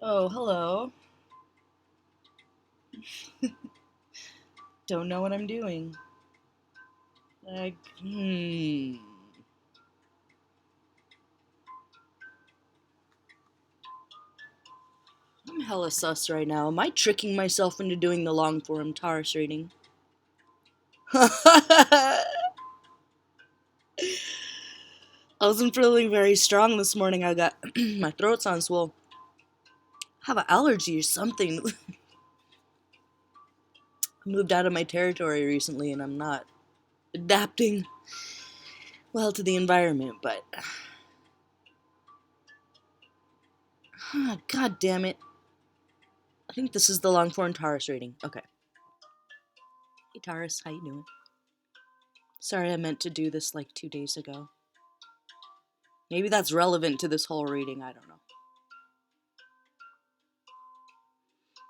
Oh, hello. Don't know what I'm doing. Like, I'm hella sus right now. Am I tricking myself into doing the long form Taurus reading? I wasn't feeling very strong this morning. I got my throat's on swole. I have an allergy or something. I moved out of my territory recently and I'm not adapting well to the environment, but god damn it. I think this is the long form Taurus reading. Okay. Hey Taurus, how you doing? Sorry, I meant to do this like 2 days ago. Maybe that's relevant to this whole reading, I don't know.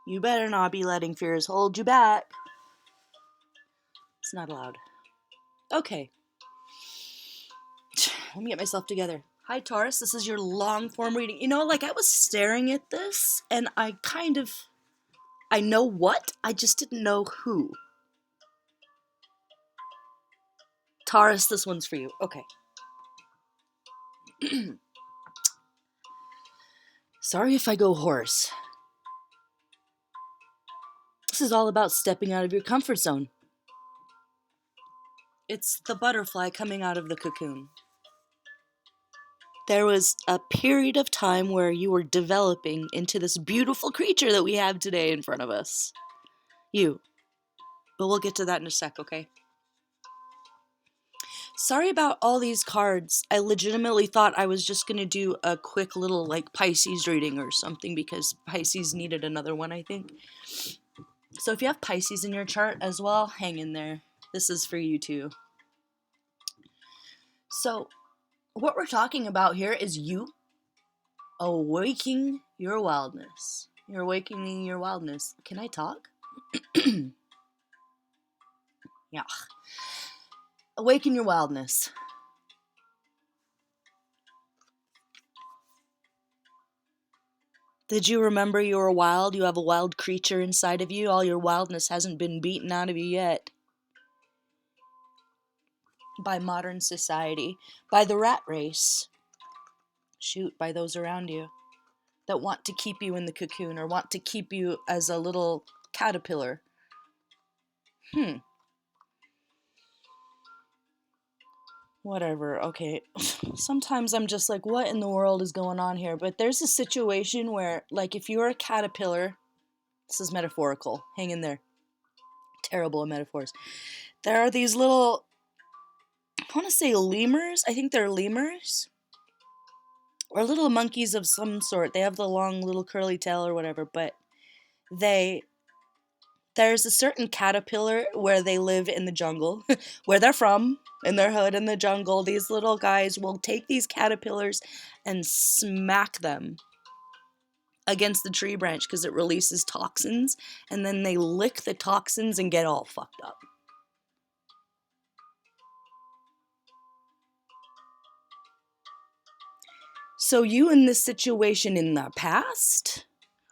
You better not be letting fears hold you back. It's not allowed. Okay. Let me get myself together. Hi, Taurus. This is your long form reading. You know, like I was staring at this and I know what, I just didn't know who. Taurus, this one's for you. Okay. Sorry if I go hoarse. This is all about stepping out of your comfort zone. It's the butterfly coming out of the cocoon. There was a period of time where you were developing into this beautiful creature that we have today in front of us. You. But we'll get to that in a sec, okay? Sorry about all these cards. I legitimately thought I was just going to do a quick little, like, Pisces reading or something because Pisces needed another one, I think. So if you have Pisces in your chart as well, hang in there. This is for you too. So, what we're talking about here is you awaking your wildness. You're awakening your wildness. Can I talk? Yeah. Awaken your wildness. Did you remember you were wild? You have a wild creature inside of you. All your wildness hasn't been beaten out of you yet. By modern society. By the rat race. Shoot, by those around you. That want to keep you in the cocoon or want to keep you as a little caterpillar. Whatever, okay. Sometimes I'm just like, what in the world is going on here? But there's a situation where, like, if you're a caterpillar, this is metaphorical, hang in there. Terrible at metaphors. There are these little, I want to say lemurs. I think they're lemurs. Or little monkeys of some sort. They have the long little curly tail or whatever, but they there's a certain caterpillar where they live in the jungle, where they're from, in their hood in the jungle. These little guys will take these caterpillars and smack them against the tree branch because it releases toxins, and then they lick the toxins and get all fucked up. So you in this situation in the past,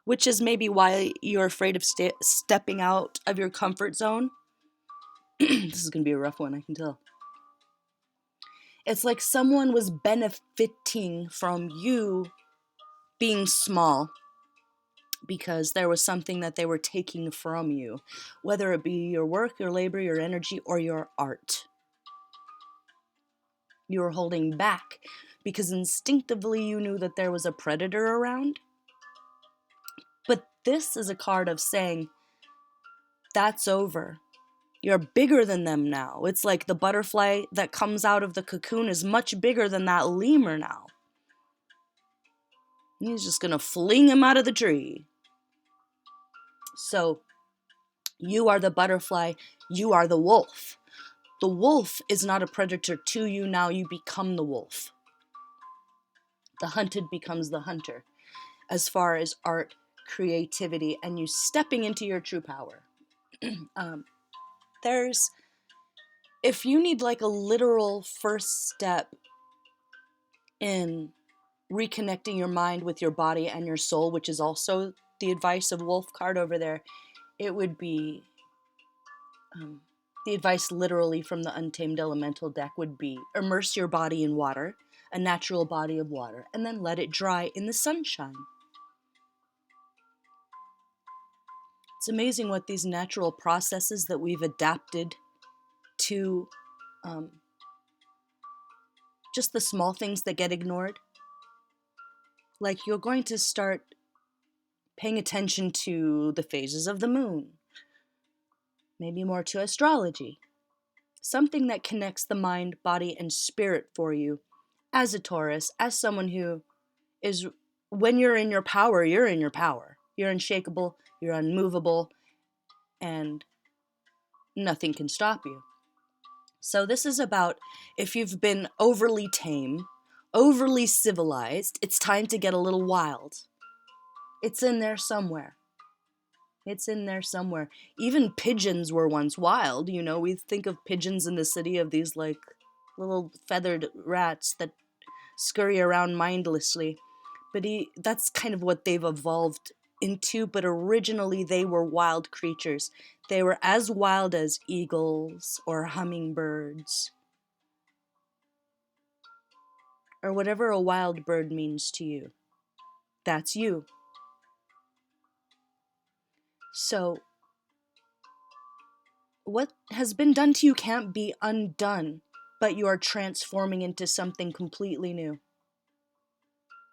which is maybe why you're afraid of stepping out of your comfort zone. This is going to be a rough one, I can tell. It's like someone was benefiting from you being small because there was something that they were taking from you, whether it be your work, your labor, your energy, or your art. You were holding back because instinctively you knew that there was a predator around. But this is a card of saying, that's over. You're bigger than them now. It's like the butterfly that comes out of the cocoon is much bigger than that lemur now. He's just gonna fling him out of the tree. So, you are the butterfly, you are the wolf. The wolf is not a predator to you, now you become the wolf. The hunted becomes the hunter, as far as art, creativity, and you stepping into your true power. If you need like a literal first step in reconnecting your mind with your body and your soul, which is also the advice of Wolf card over there. It would be the advice literally from the Untamed Elemental deck would be immerse your body in water, a natural body of water, and then let it dry in the sunshine. It's amazing what these natural processes that we've adapted to, just the small things that get ignored. Like, you're going to start paying attention to the phases of the moon, maybe more to astrology, something that connects the mind, body, and spirit for you as a Taurus, as someone who is, when you're in your power, you're in your power. You're unshakable, you're unmovable, and nothing can stop you. So this is about, if you've been overly tame, overly civilized, it's time to get a little wild. It's in there somewhere. It's in there somewhere. Even pigeons were once wild, you know. We think of pigeons in the city of these, like, little feathered rats that scurry around mindlessly. But that's kind of what they've evolved into, but originally they were wild creatures. They were as wild as eagles or hummingbirds, or whatever a wild bird means to you. That's you. So, what has been done to you can't be undone, but you are transforming into something completely new.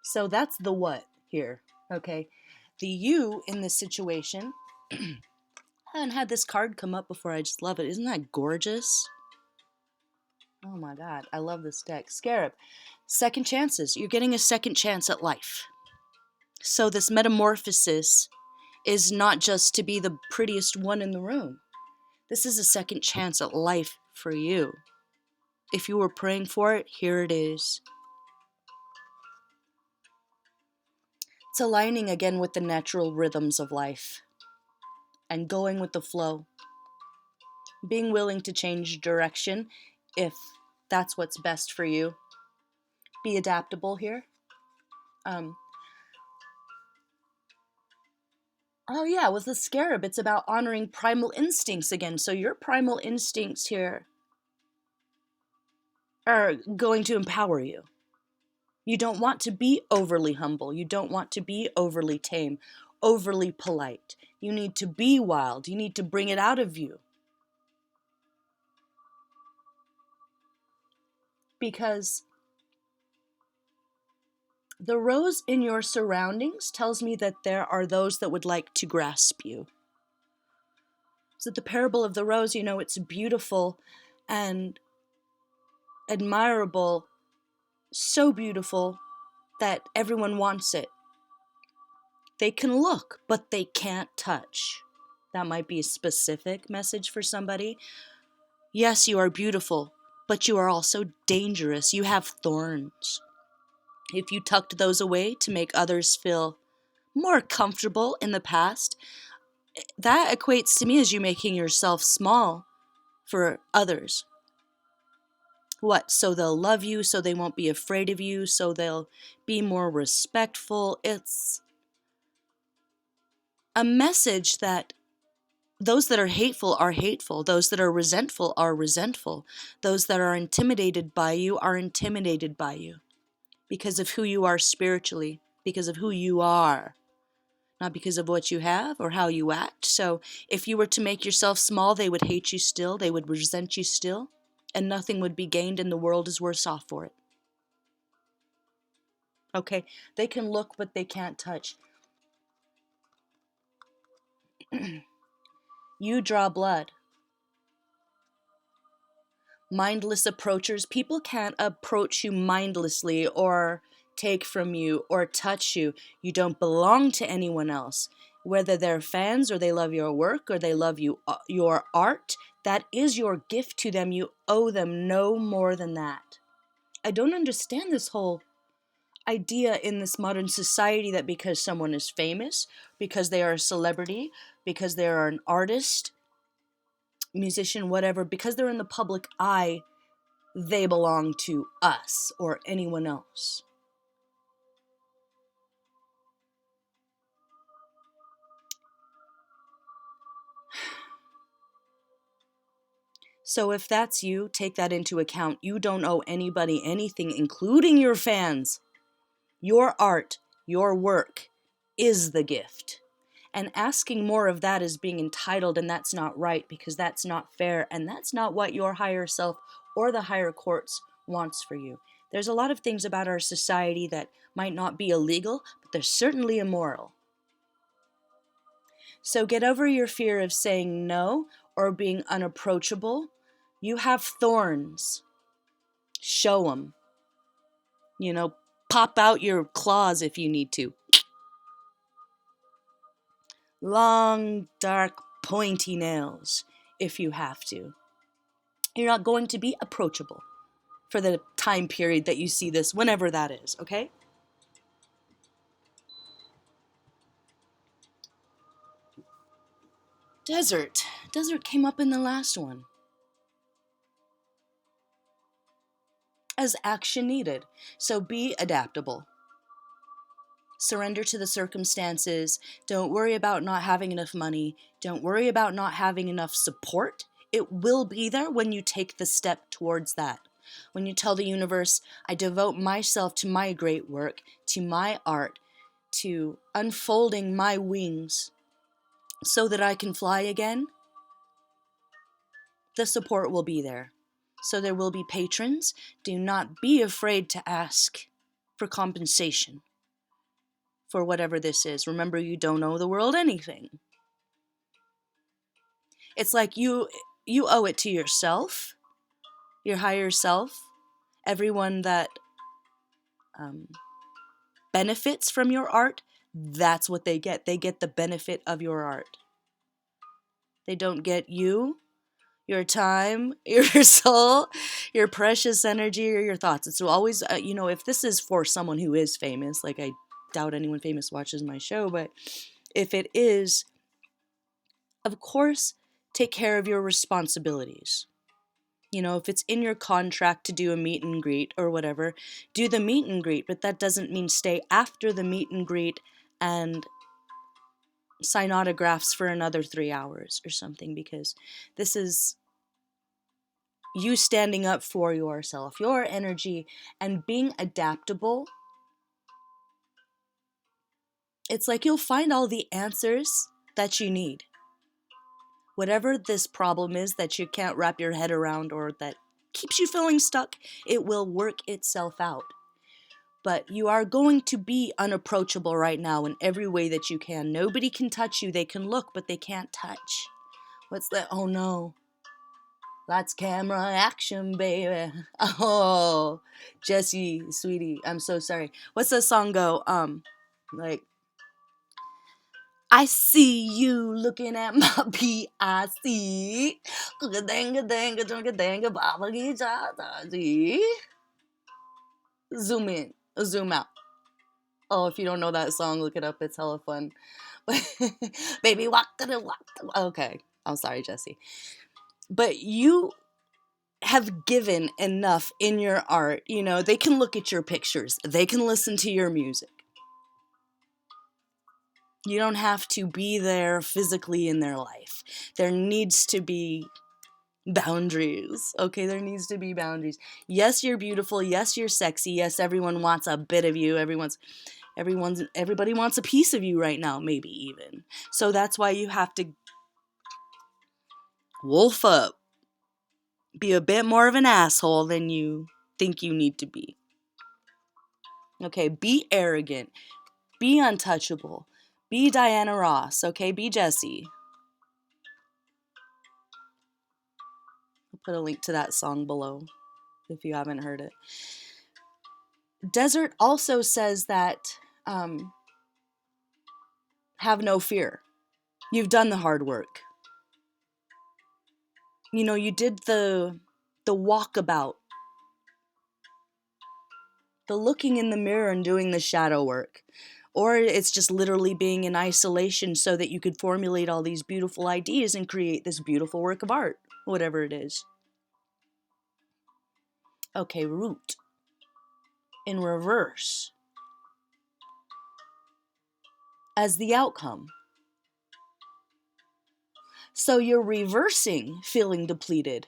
So that's the what here, okay? The you in this situation, I haven't had this card come up before, I just love it. Isn't that gorgeous? Oh my god, I love this deck. Scarab. Second chances. You're getting a second chance at life. So this metamorphosis is not just to be the prettiest one in the room. This is a second chance at life for you. If you were praying for it, here it is. It's aligning again with the natural rhythms of life and going with the flow. Being willing to change direction if that's what's best for you. Be adaptable here. Oh yeah, with the scarab, it's about honoring primal instincts again. So your primal instincts here are going to empower you. You don't want to be overly humble. You don't want to be overly tame, overly polite. You need to be wild. You need to bring it out of you. Because the rose in your surroundings tells me that there are those that would like to grasp you. So the parable of the rose, you know, it's beautiful and admirable, so beautiful that everyone wants it. They can look, but they can't touch. That might be a specific message for somebody. Yes, you are beautiful, but you are also dangerous. You have thorns. If you tucked those away to make others feel more comfortable in the past, that equates to me as you making yourself small for others. What? So they'll love you, so they won't be afraid of you, so they'll be more respectful. It's a message that those that are hateful, those that are resentful, those that are intimidated by you because of who you are spiritually, because of who you are, not because of what you have or how you act. So if you were to make yourself small, they would hate you still, they would resent you still, and nothing would be gained, and the world is worse off for it. Okay, they can look, but they can't touch. You draw blood. Mindless approachers, people can't approach you mindlessly or take from you or touch you. You don't belong to anyone else. Whether they're fans or they love your work or they love you, your art, that is your gift to them. You owe them no more than that. I don't understand this whole idea in this modern society that because someone is famous, because they are a celebrity, because they are an artist, musician, whatever, because they're in the public eye, they belong to us or anyone else. So if that's you, take that into account. You don't owe anybody anything, including your fans. Your art, your work is the gift. And asking more of that is being entitled, and that's not right, because that's not fair, and that's not what your higher self or the higher courts wants for you. There's a lot of things about our society that might not be illegal, but they're certainly immoral. So get over your fear of saying no or being unapproachable. You have thorns. Show them. Pop out your claws if you need to. Long, dark, pointy nails if you have to. You're not going to be approachable for the time period that you see this, whenever that is, okay? Desert. Desert came up in the last one. As action needed. So be adaptable. Surrender to the circumstances. Don't worry about not having enough money. Don't worry about not having enough support. It will be there when you take the step towards that. When you tell the universe, I devote myself to my great work, to my art, to unfolding my wings so that I can fly again, the support will be there. So there will be patrons. Do not be afraid to ask for compensation for whatever this is. Remember, you don't owe the world anything. It's like you owe it to yourself, your higher self, everyone that benefits from your art. That's what they get. They get the benefit of your art. They don't get you, your time, your soul, your precious energy, or your thoughts. It's always, if this is for someone who is famous, like I doubt anyone famous watches my show, but if it is, of course, take care of your responsibilities. If it's in your contract to do a meet and greet or whatever, do the meet and greet, but that doesn't mean stay after the meet and greet and sign autographs for another 3 hours or something, because this is you standing up for yourself, your energy, and being adaptable. It's like you'll find all the answers that you need. Whatever this problem is that you can't wrap your head around or that keeps you feeling stuck, it will work itself out. But you are going to be unapproachable right now in every way that you can. Nobody can touch you. They can look, but they can't touch. What's that? Oh no. That's camera action, baby. Oh, Jessie, sweetie, I'm so sorry. What's that song go? Like, I see you looking at my PIC. Zoom in, zoom out. Oh, if you don't know that song, look it up. It's hella fun. Baby, walk. Okay, I'm sorry, Jessie. But you have given enough in your art. They can look at your pictures. They can listen to your music. You don't have to be there physically in their life. There needs to be boundaries. Okay, there needs to be boundaries. Yes, you're beautiful. Yes, you're sexy. Yes, everyone wants a bit of you. Everybody wants a piece of you right now, maybe even. So that's why you have to wolf up. Be a bit more of an asshole than you think you need to be. Okay, be arrogant. Be untouchable. Be Diana Ross, okay? Be Jessie. I'll put a link to that song below if you haven't heard it. Desert also says that have no fear. You've done the hard work. You did the walkabout. The looking in the mirror and doing the shadow work. Or it's just literally being in isolation so that you could formulate all these beautiful ideas and create this beautiful work of art, whatever it is. Okay, root. In reverse. As the outcome. So you're reversing feeling depleted.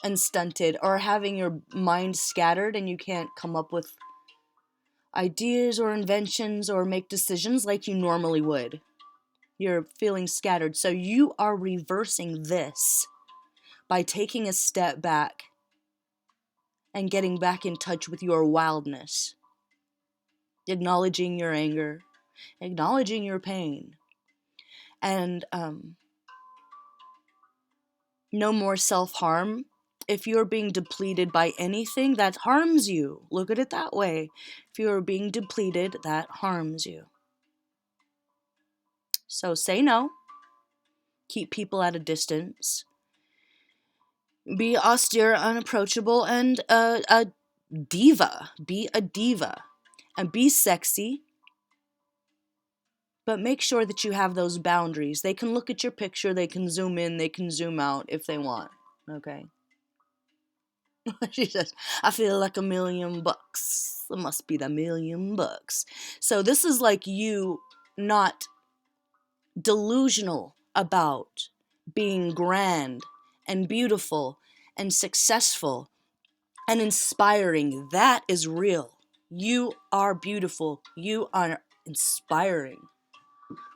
and stunted, or having your mind scattered and you can't come up with ideas or inventions or make decisions like you normally would. You're feeling scattered. So you are reversing this by taking a step back and getting back in touch with your wildness, acknowledging your anger, acknowledging your pain, and no more self-harm. If you're being depleted by anything that harms you, look at it that way. If you're being depleted, that harms you. So say no. Keep people at a distance. Be austere, unapproachable, and a diva. Be a diva. And be sexy. But make sure that you have those boundaries. They can look at your picture, they can zoom in, they can zoom out if they want. Okay? She says, I feel like $1,000,000. It must be the $1,000,000. So this is like you not delusional about being grand and beautiful and successful and inspiring. That is real. You are beautiful. You are inspiring.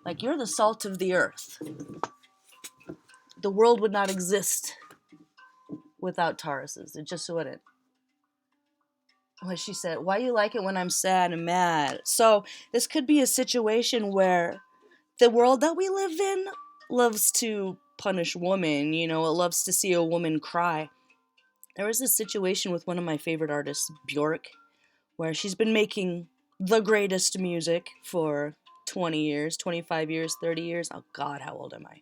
Like, you're the salt of the earth. The world would not exist without Tauruses. It just wouldn't. What she said, why you like it when I'm sad and mad? So this could be a situation where the world that we live in loves to punish women. You know, it loves to see a woman cry. There was this situation with one of my favorite artists, Bjork, where she's been making the greatest music for 20 years, 25 years, 30 years. Oh God, how old am I?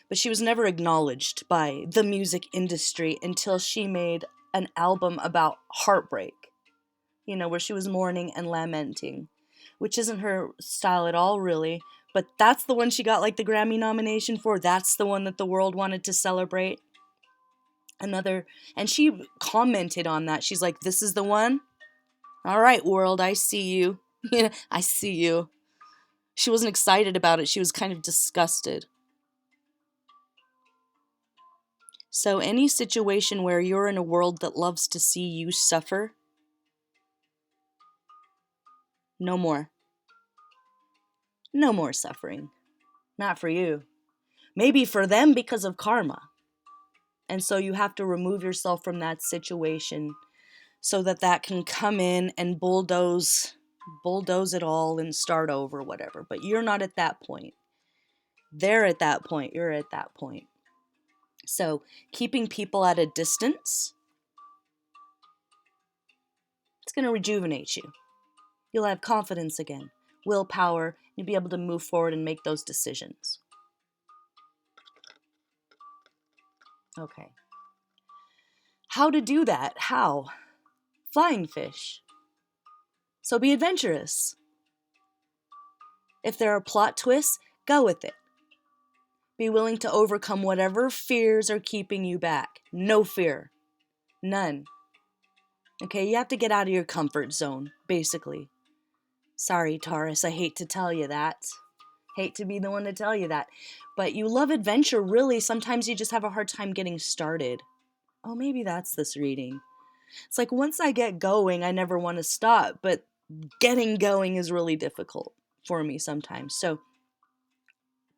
But she was never acknowledged by the music industry until she made an album about heartbreak, you know, where she was mourning and lamenting, which isn't her style at all, really. But that's the one she got like the Grammy nomination for. That's the one that the world wanted to celebrate. And she commented on that. She's like, this is the one? All right, world, I see you. I see you. She wasn't excited about it. She was kind of disgusted. So any situation where you're in a world that loves to see you suffer, no more. No more suffering. Not for you. Maybe for them because of karma. And so you have to remove yourself from that situation so that that can come in and bulldoze it all and start over, whatever. But you're not at that point. They're at that point. You're at that point. So keeping people at a distance, it's going to rejuvenate you. You'll have confidence again, willpower, you'll be able to move forward and make those decisions. Okay. How to do that? How? Flying fish. So be adventurous. If there are plot twists, go with it. Be willing to overcome whatever fears are keeping you back. No fear. None. Okay, you have to get out of your comfort zone, basically. Sorry, Taurus, I hate to tell you that. Hate to be the one to tell you that. But you love adventure, really. Sometimes you just have a hard time getting started. Oh, maybe that's this reading. It's like, once I get going, I never want to stop. But getting going is really difficult for me sometimes. So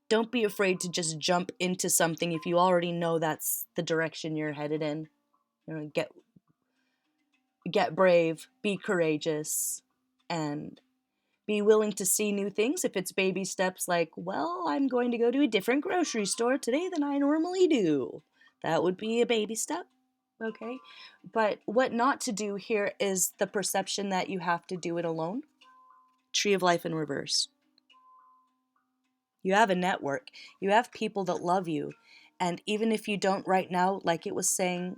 don't be afraid to just jump into something if you already know that's the direction you're headed in. You know, get brave, be courageous, and be willing to see new things. If it's baby steps like, well, I'm going to go to a different grocery store today than I normally do. That would be a baby step, okay? But what not to do here is the perception that you have to do it alone. Tree of Life in reverse. You have a network. You have people that love you. And even if you don't right now, like it was saying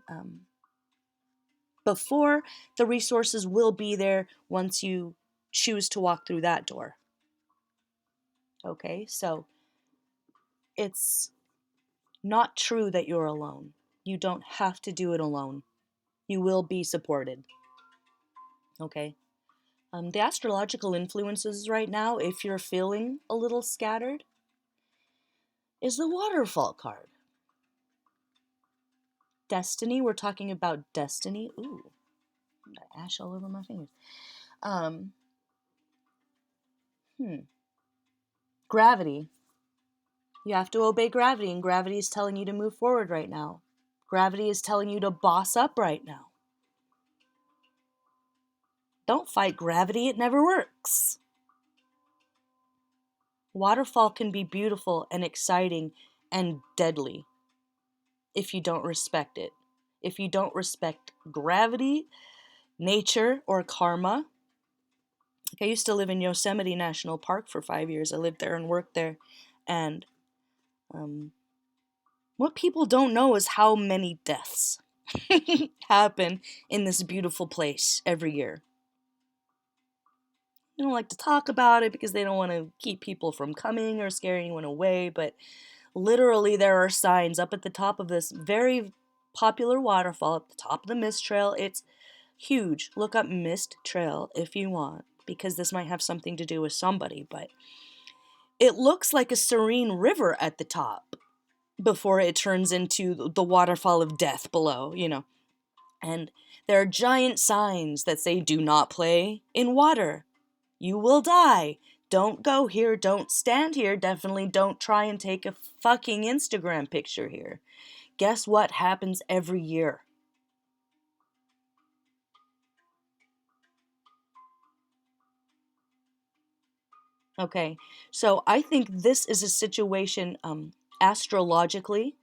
before, the resources will be there once you choose to walk through that door. Okay, so it's not true that you're alone. You don't have to do it alone. You will be supported. Okay? The astrological influences right now, if you're feeling a little scattered, is the waterfall card. destiny. We're talking about destiny. Ooh, got ash all over my fingers. Gravity. You have to obey gravity, and gravity is telling you to move forward right now. Gravity is telling you to boss up right now. Don't fight gravity, it never works. Waterfall can be beautiful and exciting and deadly if you don't respect it. If you don't respect gravity, nature, or karma. Like, I used to live in Yosemite National Park for 5 years. I lived there and worked there. And what people don't know is how many deaths happen in this beautiful place every year. They don't like to talk about it because they don't want to keep people from coming or scare anyone away, but literally there are signs up at the top of this very popular waterfall, at the top of the mist trail. It's huge. Look up mist trail if you want, because this might have something to do with somebody, but it looks like a serene river at the top before it turns into the waterfall of death below, you know. And there are giant signs that say, do not play in water. You will die. Don't go here. Don't stand here. Definitely don't try and take a fucking Instagram picture here. Guess what happens every year? Okay, so I think this is a situation astrologically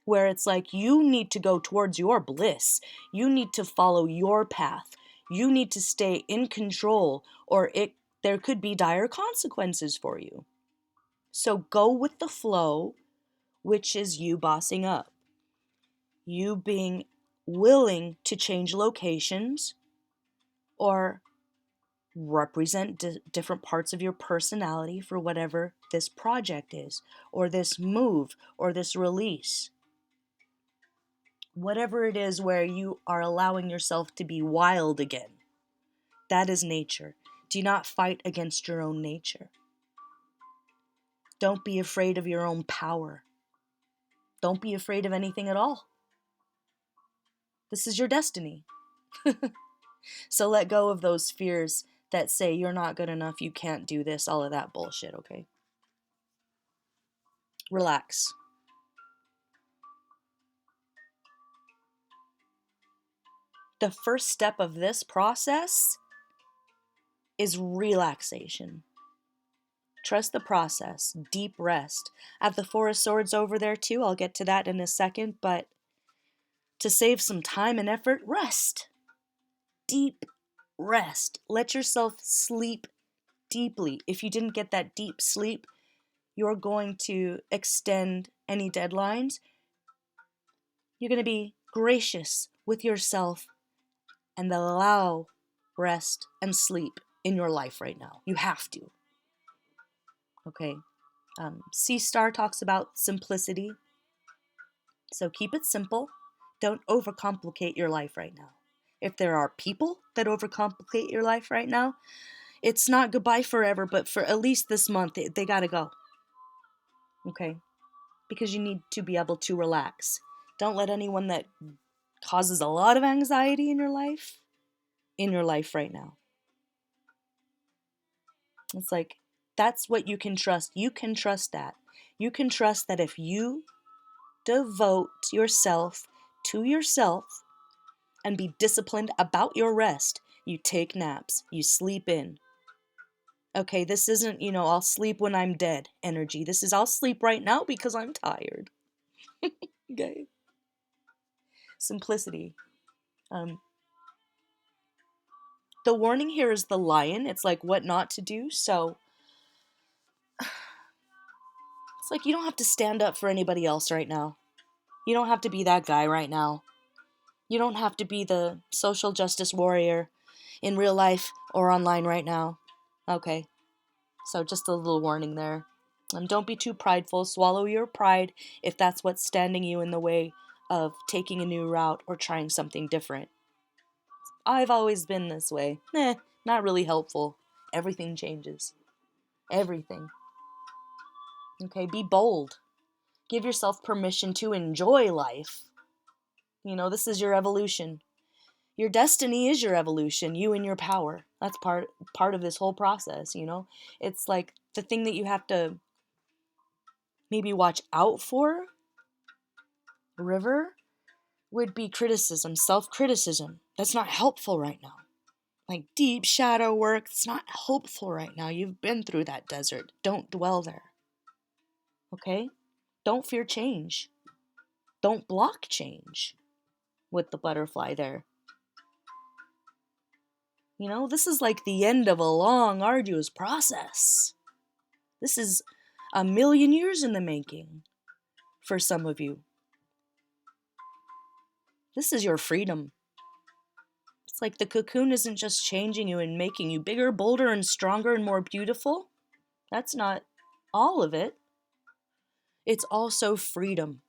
where it's like you need to go towards your bliss. You need to follow your path. You need to stay in control, or there could be dire consequences for you. So go with the flow, which is you bossing up. You being willing to change locations or represent different parts of your personality for whatever this project is, or this move, or this release. Whatever it is where you are allowing yourself to be wild again. That is nature. Do not fight against your own nature. Don't be afraid of your own power. Don't be afraid of anything at all. This is your destiny. So let go of those fears that say you're not good enough, you can't do this, all of that bullshit, okay? Relax. The first step of this process is relaxation. Trust the process. Deep rest. I have the Four of Swords over there too. I'll get to that in a second, but to save some time and effort, rest. Deep rest. Let yourself sleep deeply. If you didn't get that deep sleep, you're going to extend any deadlines. You're going to be gracious with yourself and allow rest and sleep in your life right now. You have to. Okay. Sea Star talks about simplicity. So keep it simple. Don't overcomplicate your life right now. If there are people that overcomplicate your life right now, it's not goodbye forever, but for at least this month, they gotta go. Okay? Because you need to be able to relax. Don't let anyone that causes a lot of anxiety in your life right now. It's like, that's what you can trust. You can trust that. You can trust that if you devote yourself to yourself and be disciplined about your rest, you take naps, you sleep in. Okay, this isn't, I'll sleep when I'm dead energy. This is, I'll sleep right now because I'm tired. Okay. Simplicity. The warning here is the lion. It's like what not to do. So it's like you don't have to stand up for anybody else right now. You don't have to be that guy right now. You don't have to be the social justice warrior in real life or online right now. Okay. So just a little warning there. And don't be too prideful. Swallow your pride if that's what's standing you in the way of taking a new route or trying something different. I've always been this way. Not really helpful. Everything changes. Everything. Okay, be bold. Give yourself permission to enjoy life. You know, this is your evolution. Your destiny is your evolution, you and your power. That's part of this whole process, you know? It's like the thing that you have to maybe watch out for, River, would be criticism, self-criticism. That's not helpful right now. Like deep shadow work, it's not helpful right now. You've been through that desert. Don't dwell there. Okay? Don't fear change. Don't block change with the butterfly there. You know, this is like the end of a long, arduous process. This is a million years in the making for some of you. This is your freedom. It's like the cocoon isn't just changing you and making you bigger, bolder, and stronger and more beautiful. That's not all of it. It's also freedom.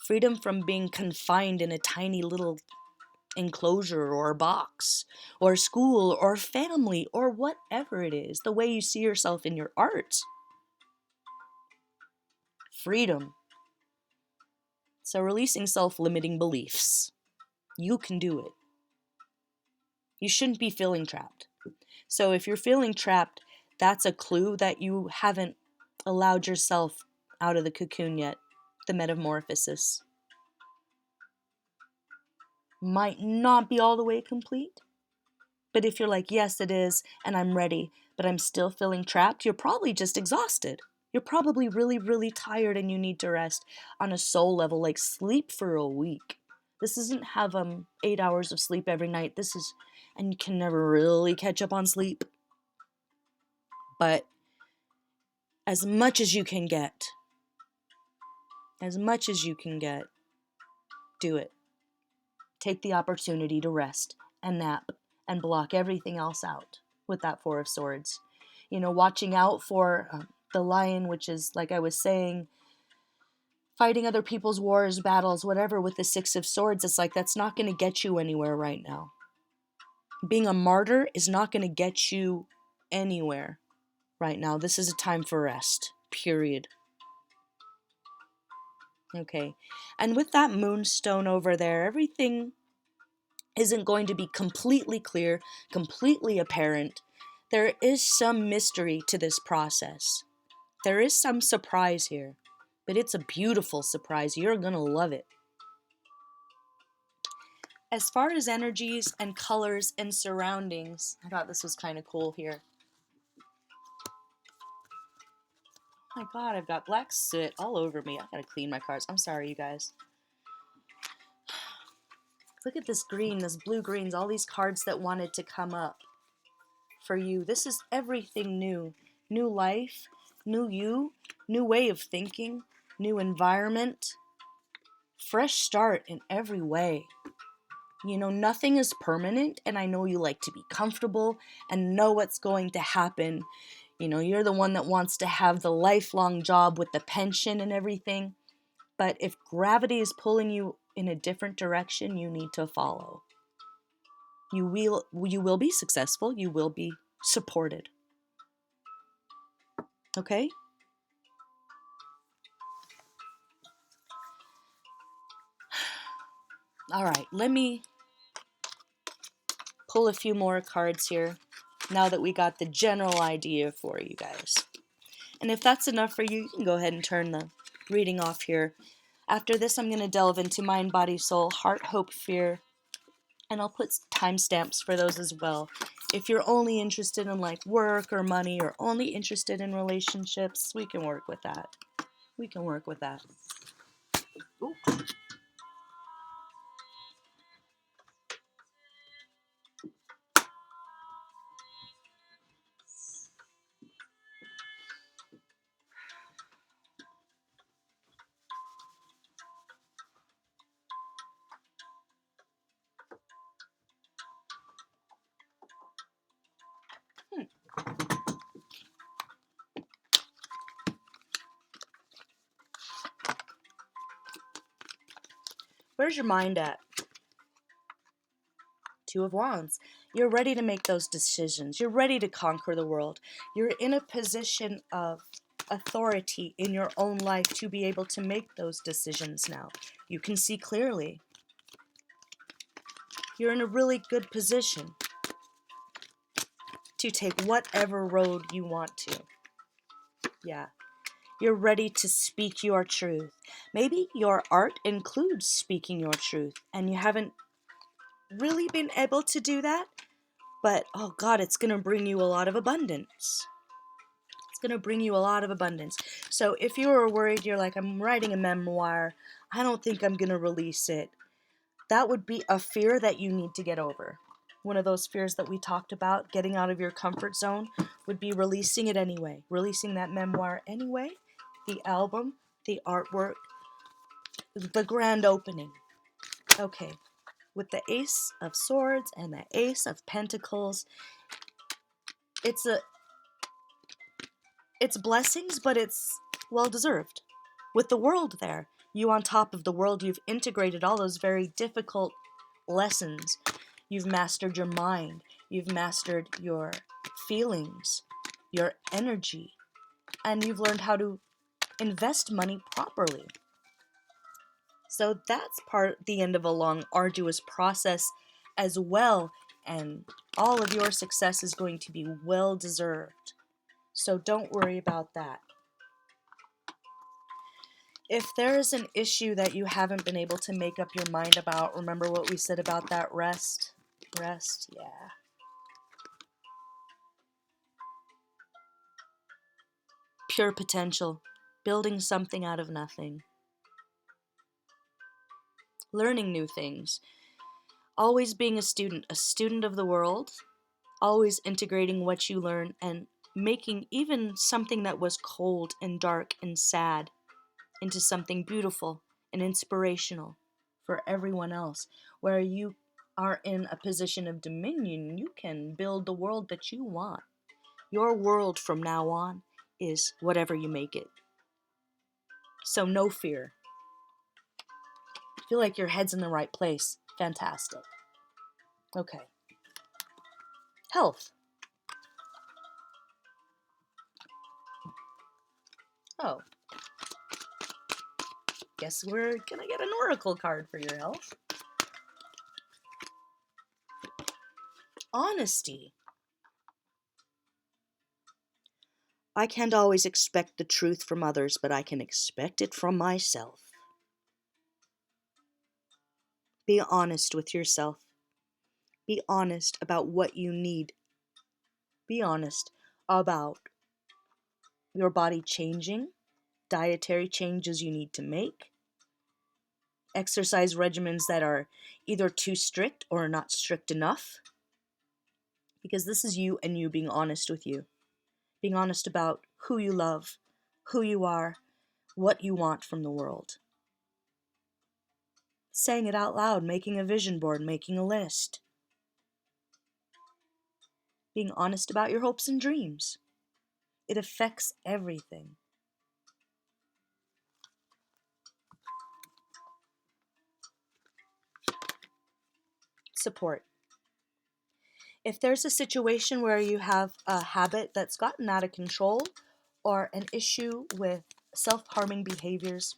Freedom from being confined in a tiny little enclosure or box or school or family or whatever it is, the way you see yourself in your art. Freedom. So releasing self-limiting beliefs. You can do it. You shouldn't be feeling trapped. So if you're feeling trapped, that's a clue that you haven't allowed yourself out of the cocoon yet, the metamorphosis. Might not be all the way complete, but if you're like, yes, it is, and I'm ready, but I'm still feeling trapped, you're probably just exhausted. You're probably really, really tired and you need to rest on a soul level, like sleep for a week. This isn't have 8 hours of sleep every night. This is, and you can never really catch up on sleep. But as much as you can get, do it. Take the opportunity to rest and nap and block everything else out with that Four of Swords. You know, watching out for the lion, which is, like I was saying, fighting other people's wars, battles, whatever, with the Six of Swords. It's like, that's not going to get you anywhere right now. Being a martyr is not going to get you anywhere right now. This is a time for rest, period. Okay, and with that moonstone over there, everything isn't going to be completely clear, completely apparent. There is some mystery to this process. There is some surprise here, but it's a beautiful surprise. You're gonna love it. As far as energies and colors and surroundings, I thought this was kind of cool here. Oh my god, I've got black soot all over me. I gotta clean my cards. I'm sorry, you guys. Look at this green, this blue-greens, all these cards that wanted to come up for you. This is everything new. New life, new you, new way of thinking, new environment, fresh start in every way. You know, nothing is permanent, and I know you like to be comfortable and know what's going to happen. You know, you're the one that wants to have the lifelong job with the pension and everything. But if gravity is pulling you in a different direction, you need to follow. You will be successful. You will be supported. Okay? All right, let me pull a few more cards here now that we got the general idea for you guys. And if that's enough for you, you can go ahead and turn the reading off here. After this, I'm going to delve into mind, body, soul, heart, hope, fear, and I'll put timestamps for those as well. If you're only interested in like work or money or only interested in relationships, we can work with that. We can work with that. Ooh. Where's your mind at? Two of Wands. You're ready to make those decisions. You're ready to conquer the world. You're in a position of authority in your own life to be able to make those decisions now. You can see clearly. You're in a really good position to take whatever road you want to. Yeah. You're ready to speak your truth. Maybe your art includes speaking your truth, and you haven't really been able to do that, but oh God, it's going to bring you a lot of abundance. It's going to bring you a lot of abundance. So if you are worried, you're like, I'm writing a memoir, I don't think I'm going to release it. That would be a fear that you need to get over. One of those fears that we talked about, getting out of your comfort zone, would be releasing it anyway. Releasing that memoir anyway. The album, the artwork, the grand opening. Okay, with the Ace of Swords and the Ace of Pentacles, it's blessings, but it's well-deserved. With the World there, you on top of the world, you've integrated all those very difficult lessons. You've mastered your mind. You've mastered your feelings, your energy, and you've learned how to invest money properly. So that's the end of a long, arduous process as well, and all of your success is going to be well-deserved. So don't worry about that. If there is an issue that you haven't been able to make up your mind about, remember what we said about that rest? Rest, yeah. Pure potential. Building something out of nothing. Learning new things. Always being a student of the world. Always integrating what you learn and making even something that was cold and dark and sad into something beautiful and inspirational for everyone else. Where you are in a position of dominion, you can build the world that you want. Your world from now on is whatever you make it. So no fear. Feel like your head's in the right place. Fantastic. Okay. Health. Oh. Guess we're gonna get an oracle card for your health. Honesty. I can't always expect the truth from others, but I can expect it from myself. Be honest with yourself. Be honest about what you need. Be honest about your body changing, dietary changes you need to make, exercise regimens that are either too strict or not strict enough. Because this is you and you being honest with you. Being honest about who you love, who you are, what you want from the world. Saying it out loud, making a vision board, making a list. Being honest about your hopes and dreams. It affects everything. Support. If there's a situation where you have a habit that's gotten out of control or an issue with self-harming behaviors,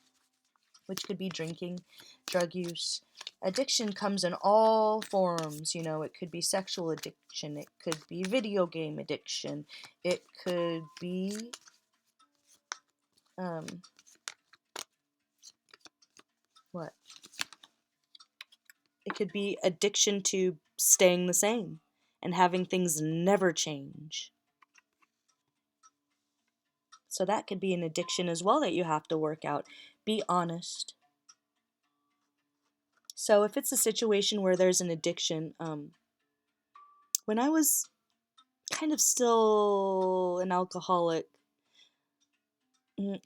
which could be drinking, drug use, addiction comes in all forms. You know, it could be sexual addiction, it could be video game addiction, it could be what? It could be addiction to staying the same and having things never change. So that could be an addiction as well that you have to work out. Be honest. So if it's a situation where there's an addiction, when I was kind of still an alcoholic,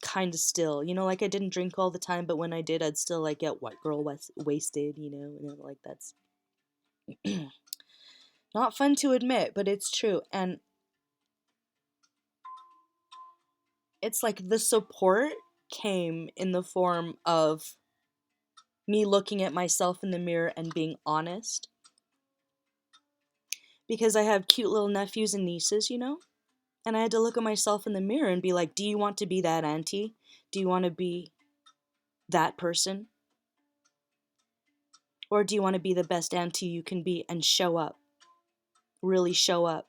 kind of still, you know, like I didn't drink all the time, but when I did, I'd still like get white girl wasted, you know, and like that's not fun to admit, but it's true. And it's like the support came in the form of me looking at myself in the mirror and being honest. Because I have cute little nephews and nieces, you know? And I had to look at myself in the mirror and be like, do you want to be that auntie? Do you want to be that person? Or do you want to be the best auntie you can be and show up? Really show up.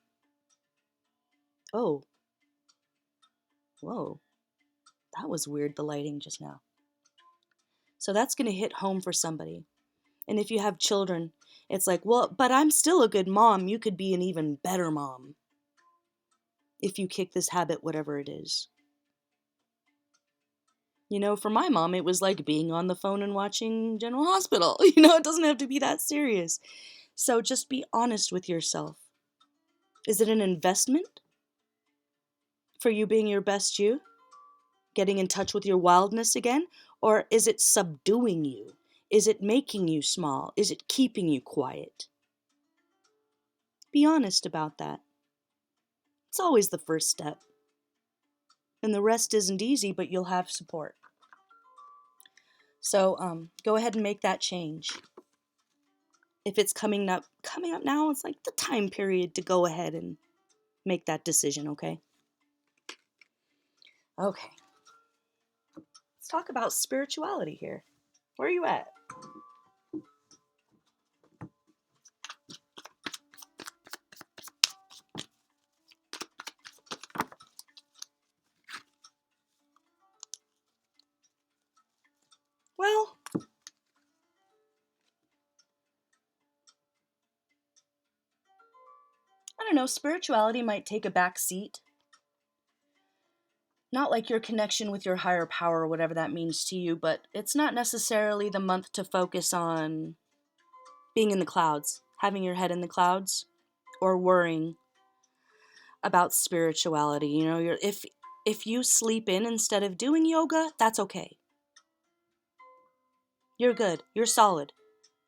Oh. Whoa. That was weird, the lighting just now. So that's going to hit home for somebody. And if you have children, it's like, well, but I'm still a good mom. You could be an even better mom if you kick this habit, whatever it is. You know, for my mom, it was like being on the phone and watching General Hospital. You know, it doesn't have to be that serious. So just be honest with yourself. Is it an investment for you being your best you? Getting in touch with your wildness again? Or is it subduing you? Is it making you small? Is it keeping you quiet? Be honest about that. It's always the first step. And the rest isn't easy, but you'll have support. So go ahead and make that change. If it's coming up now, it's like the time period to go ahead and make that decision, okay? Okay. Let's talk about spirituality here. Where are you at? Well, I don't know, spirituality might take a back seat. Not like your connection with your higher power or whatever that means to you, but it's not necessarily the month to focus on being in the clouds, having your head in the clouds, or worrying about spirituality. You know, if you sleep in instead of doing yoga, that's okay. You're good. You're solid.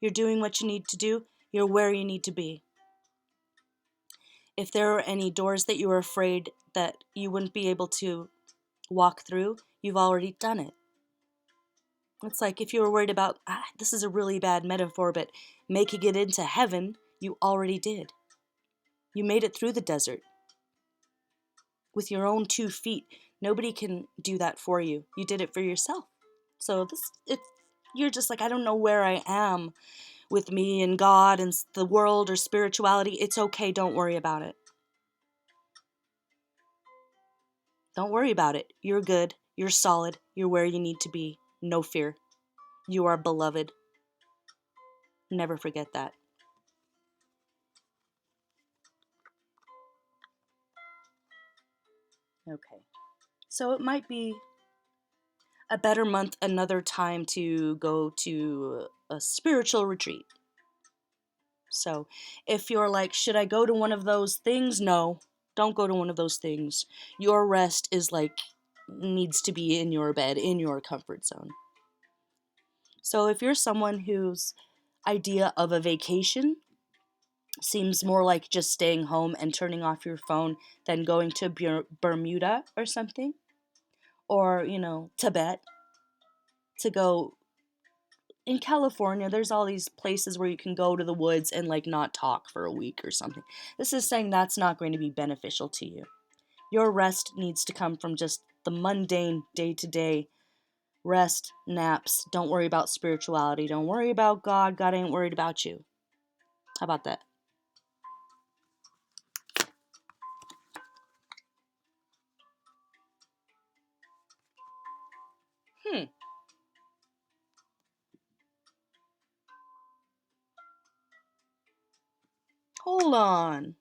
You're doing what you need to do. You're where you need to be. If there are any doors that you were afraid that you wouldn't be able to walk through, you've already done it. It's like if you were worried about, this is a really bad metaphor, but making it into heaven, you already did. You made it through the desert with your own 2 feet. Nobody can do that for you. You did it for yourself. So you're just like, I don't know where I am with me and God and the world or spirituality. It's okay. Don't worry about it. Don't worry about it. You're good. You're solid. You're where you need to be. No fear. You are beloved. Never forget that. Okay. So it might be a better month another time to go to a spiritual retreat. So if you're like, should I go to one of those things? No, don't go to one of those things. Your rest is like, needs to be in your bed, in your comfort zone. So if you're someone whose idea of a vacation seems more like just staying home and turning off your phone than going to Bermuda or something, or, you know, Tibet, to go in California, there's all these places where you can go to the woods and like not talk for a week or something. This is saying that's not going to be beneficial to you. Your rest needs to come from just the mundane day-to-day rest, naps. Don't worry about spirituality. Don't worry about God. God ain't worried about you. How about that? Hold on.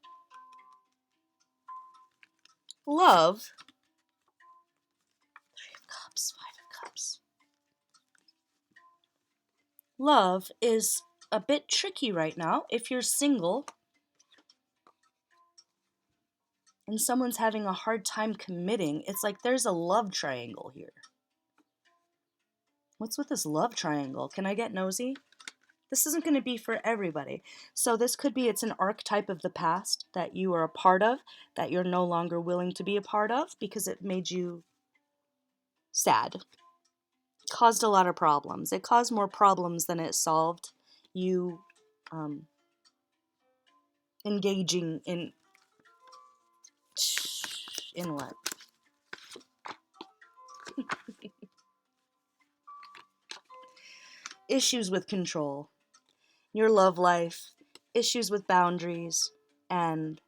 Love. 3 of Cups, 5 of Cups. Love is a bit tricky right now. If you're single and someone's having a hard time committing, it's like there's a love triangle here. What's with this love triangle? Can I get nosy? This isn't going to be for everybody. So this could be, it's an archetype of the past that you are a part of, that you're no longer willing to be a part of because it made you sad. It caused a lot of problems. It caused more problems than it solved. You engaging in what? Issues with control. your love life, issues with boundaries, and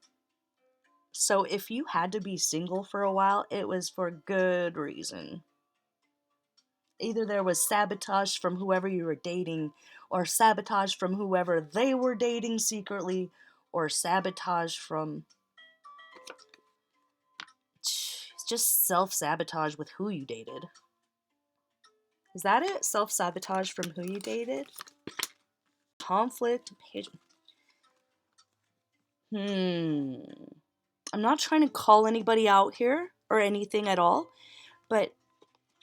so if you had to be single for a while, it was for good reason. Either there was sabotage from whoever you were dating, or sabotage from whoever they were dating secretly, or sabotage from just self-sabotage with who you dated. Is that it? Self-sabotage from who you dated? Conflict. I'm not trying to call anybody out here or anything at all, but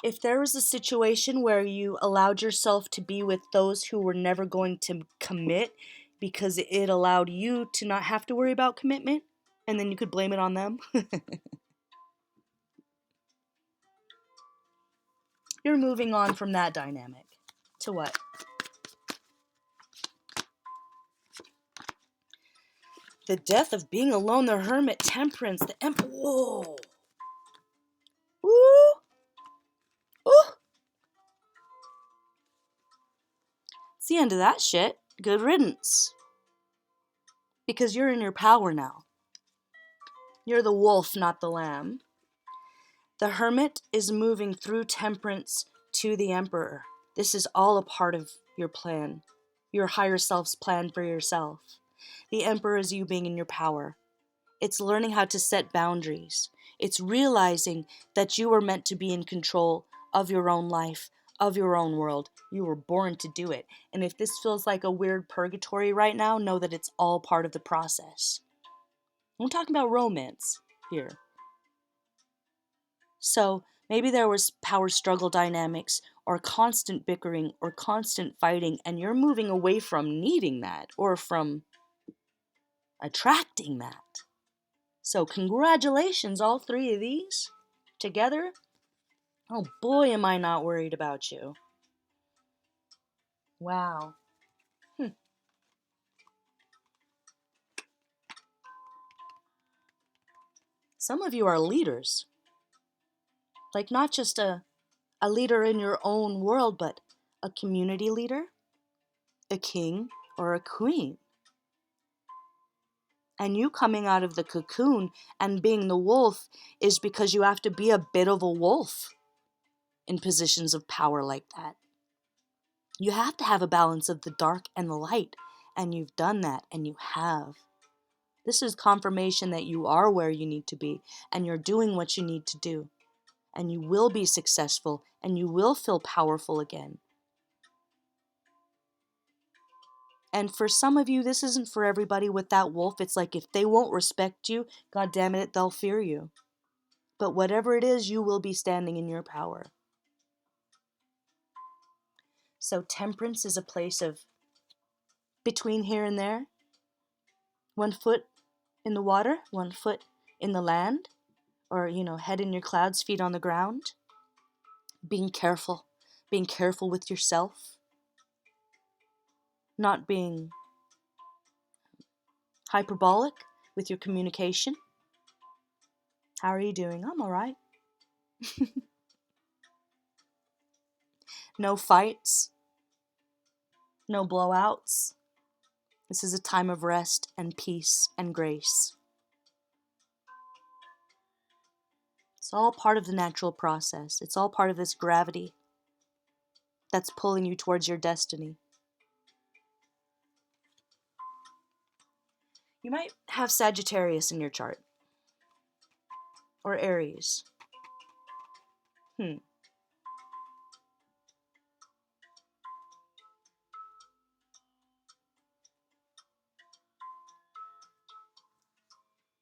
if there was a situation where you allowed yourself to be with those who were never going to commit because it allowed you to not have to worry about commitment, and then you could blame it on them. You're moving on from that dynamic. To what? The death of being alone, the hermit, temperance, the emperor. Whoa. Ooh. Ooh. It's the end of that shit. Good riddance. Because you're in your power now. You're the wolf, not the lamb. The hermit is moving through temperance to the emperor. This is all a part of your plan. Your higher self's plan for yourself. The emperor is you being in your power. It's learning how to set boundaries. It's realizing that you were meant to be in control of your own life, of your own world. You were born to do it. And if this feels like a weird purgatory right now, know that it's all part of the process. I'm talking about romance here. So maybe there was power struggle dynamics or constant bickering or constant fighting, and you're moving away from needing that or from attracting that. So congratulations, all three of these together. Oh boy, am I not worried about you. Wow. Some of you are leaders. Like not just a leader in your own world, but a community leader, a king, or a queen. And you coming out of the cocoon and being the wolf is because you have to be a bit of a wolf in positions of power like that. You have to have a balance of the dark and the light, and you've done that, and you have. This is confirmation that you are where you need to be, and you're doing what you need to do, and you will be successful, and you will feel powerful again. And for some of you, this isn't for everybody with that wolf. It's like if they won't respect you, God damn it, they'll fear you. But whatever it is, you will be standing in your power. So temperance is a place of between here and there. 1 foot in the water, 1 foot in the land. Or, head in your clouds, feet on the ground. Being careful with yourself. Not being hyperbolic with your communication. How are you doing? I'm all right. No fights. No blowouts. This is a time of rest and peace and grace. It's all part of the natural process. It's all part of this gravity that's pulling you towards your destiny. You might have Sagittarius in your chart. Or Aries.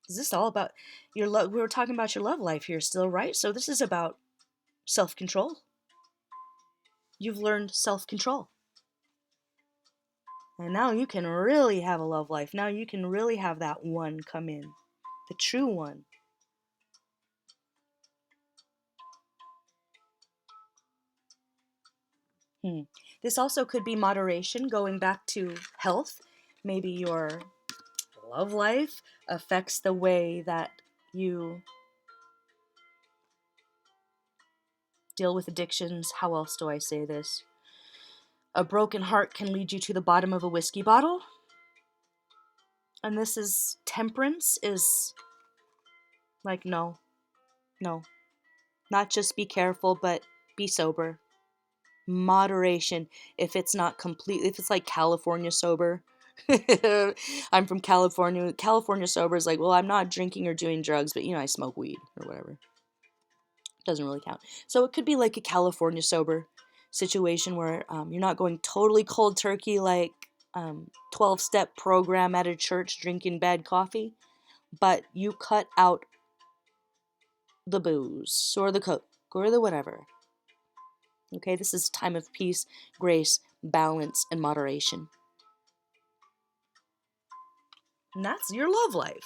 Is this all about your love? We were talking about your love life here still, right? So this is about self-control. You've learned self-control. And now you can really have a love life. Now you can really have that one come in. The true one. This also could be moderation, going back to health. Maybe your love life affects the way that you deal with addictions. How else do I say this? A broken heart can lead you to the bottom of a whiskey bottle. And this is temperance is like, no. Not just be careful, but be sober. Moderation. If it's not completely, if it's like California sober. I'm from California. California sober is like, well, I'm not drinking or doing drugs, but I smoke weed or whatever. Doesn't really count. So it could be like a California sober situation where you're not going totally cold turkey like 12-step program at a church drinking bad coffee, but you cut out the booze or the coke or the whatever. Okay, this is a time of peace, grace, balance, and moderation. And that's your love life.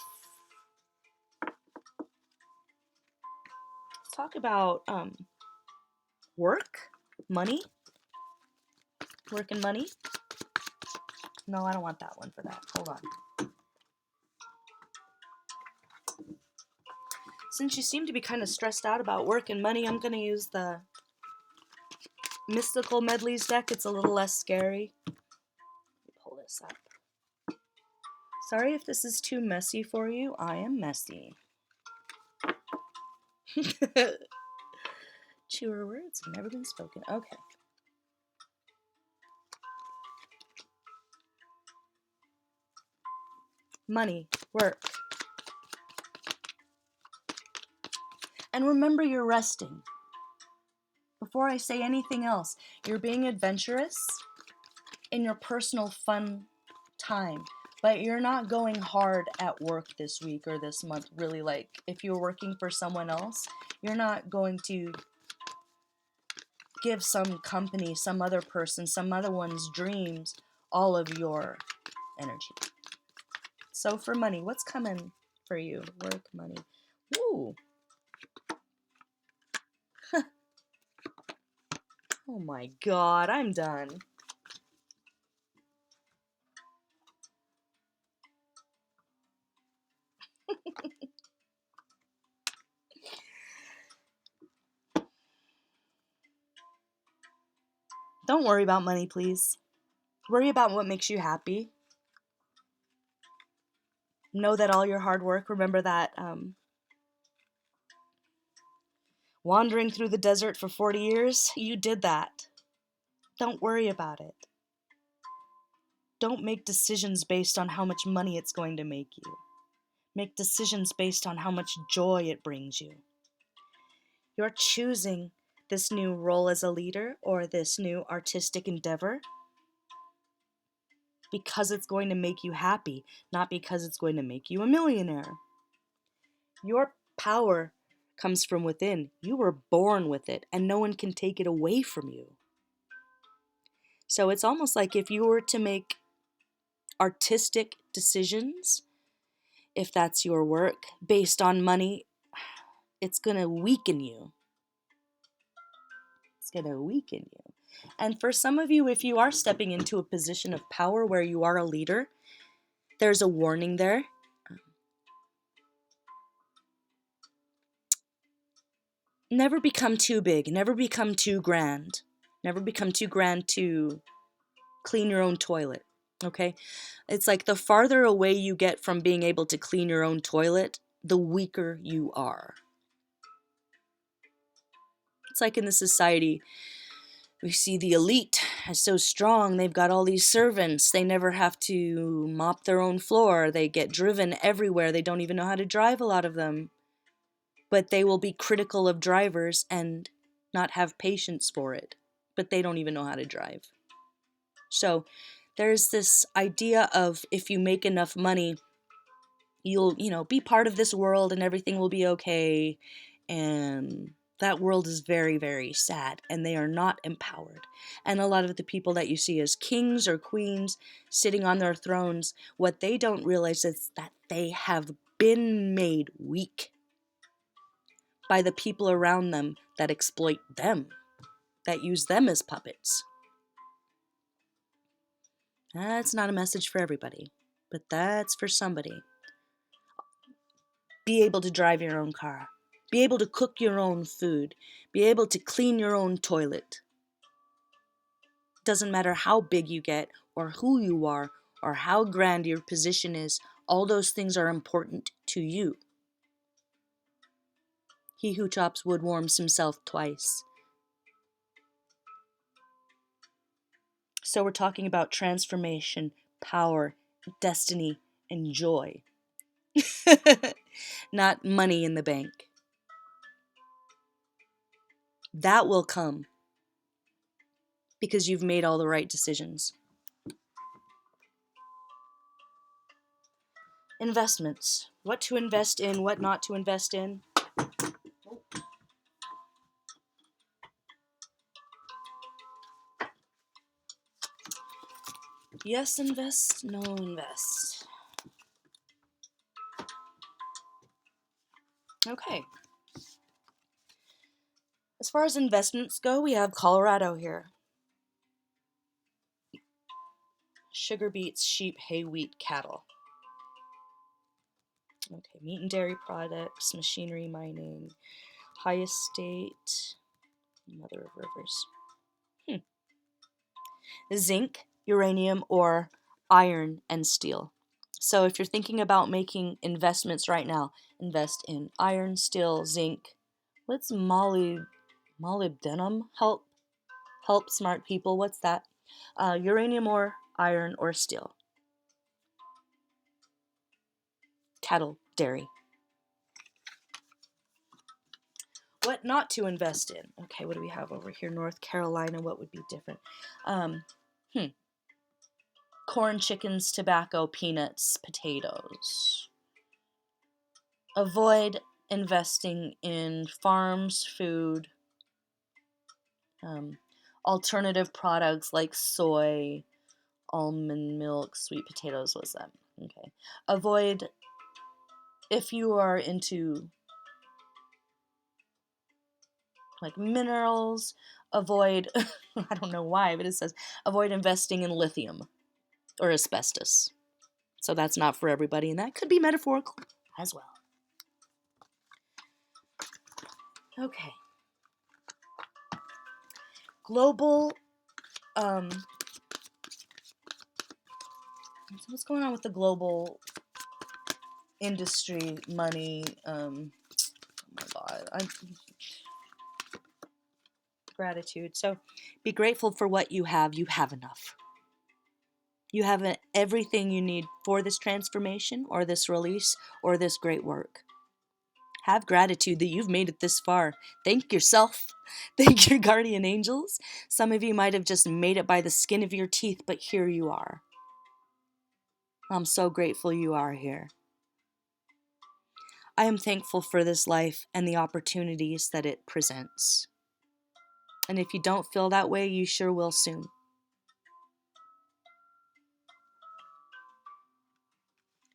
Let's talk about work, money. Work and money. No, I don't want that one for that. Hold on. Since you seem to be kind of stressed out about work and money, I'm going to use the Mystical Medleys deck. It's a little less scary. Let me pull this up. Sorry if this is too messy for you. I am messy. Truer words have never been spoken. Okay. Money, work. And remember, you're resting. Before I say anything else, you're being adventurous in your personal fun time. But you're not going hard at work this week or this month. Really, like, if you're working for someone else, you're not going to give some company, some other person, some other one's dreams all of your energy. So for money, what's coming for you? Work, money. Ooh. Oh my God, I'm done. Don't worry about money, please. Worry about what makes you happy. Know that all your hard work, remember that wandering through the desert for 40 years, you did that. Don't worry about it. Don't make decisions based on how much money it's going to make you. Make decisions based on how much joy it brings you. You're choosing this new role as a leader or this new artistic endeavor because it's going to make you happy, not because it's going to make you a millionaire. Your power comes from within. You were born with it, and no one can take it away from you. So it's almost like if you were to make artistic decisions, if that's your work, based on money, it's going to weaken you. It's going to weaken you. And for some of you, if you are stepping into a position of power where you are a leader, there's a warning there. Never become too big. Never become too grand. Never become too grand to clean your own toilet. Okay? It's like the farther away you get from being able to clean your own toilet, the weaker you are. It's like in the society, we see the elite as so strong. They've got all these servants. They never have to mop their own floor. They get driven everywhere. They don't even know how to drive, a lot of them. But they will be critical of drivers and not have patience for it. But they don't even know how to drive. So there's this idea of if you make enough money, you'll, be part of this world and everything will be okay. And that world is very, very sad, and they are not empowered. And a lot of the people that you see as kings or queens sitting on their thrones, what they don't realize is that they have been made weak by the people around them that exploit them, that use them as puppets. That's not a message for everybody, but that's for somebody. Be able to drive your own car. Be able to cook your own food. Be able to clean your own toilet. Doesn't matter how big you get or who you are or how grand your position is, all those things are important to you. He who chops wood warms himself twice. So we're talking about transformation, power, destiny, and joy. Not money in the bank. That will come because you've made all the right decisions. Investments. What to invest in, what not to invest in. Yes, invest, no, invest. Okay. As far as investments go, we have Colorado here. Sugar beets, sheep, hay, wheat, cattle. Okay, meat and dairy products, machinery, mining, high estate, mother of rivers. Zinc, uranium, or iron and steel. So if you're thinking about making investments right now, invest in iron, steel, zinc. What's molybdenum? Help smart people. What's that? Uranium or iron or steel. Cattle, dairy. What not to invest in? Okay, what do we have over here? North Carolina, what would be different? Corn, chickens, tobacco, peanuts, potatoes. Avoid investing in farms, food, alternative products like soy, almond milk, sweet potatoes. What's that? Okay. Avoid, if you are into like minerals, avoid, I don't know why, but it says avoid investing in lithium or asbestos. So that's not for everybody, and that could be metaphorical as well. Okay. Global, what's going on with the global industry, money, oh my God, gratitude. So be grateful for what you have. You have enough. You have everything you need for this transformation or this release or this great work. Have gratitude that you've made it this far. Thank yourself. Thank your guardian angels. Some of you might have just made it by the skin of your teeth, but here you are. I'm so grateful you are here. I am thankful for this life and the opportunities that it presents. And if you don't feel that way, you sure will soon.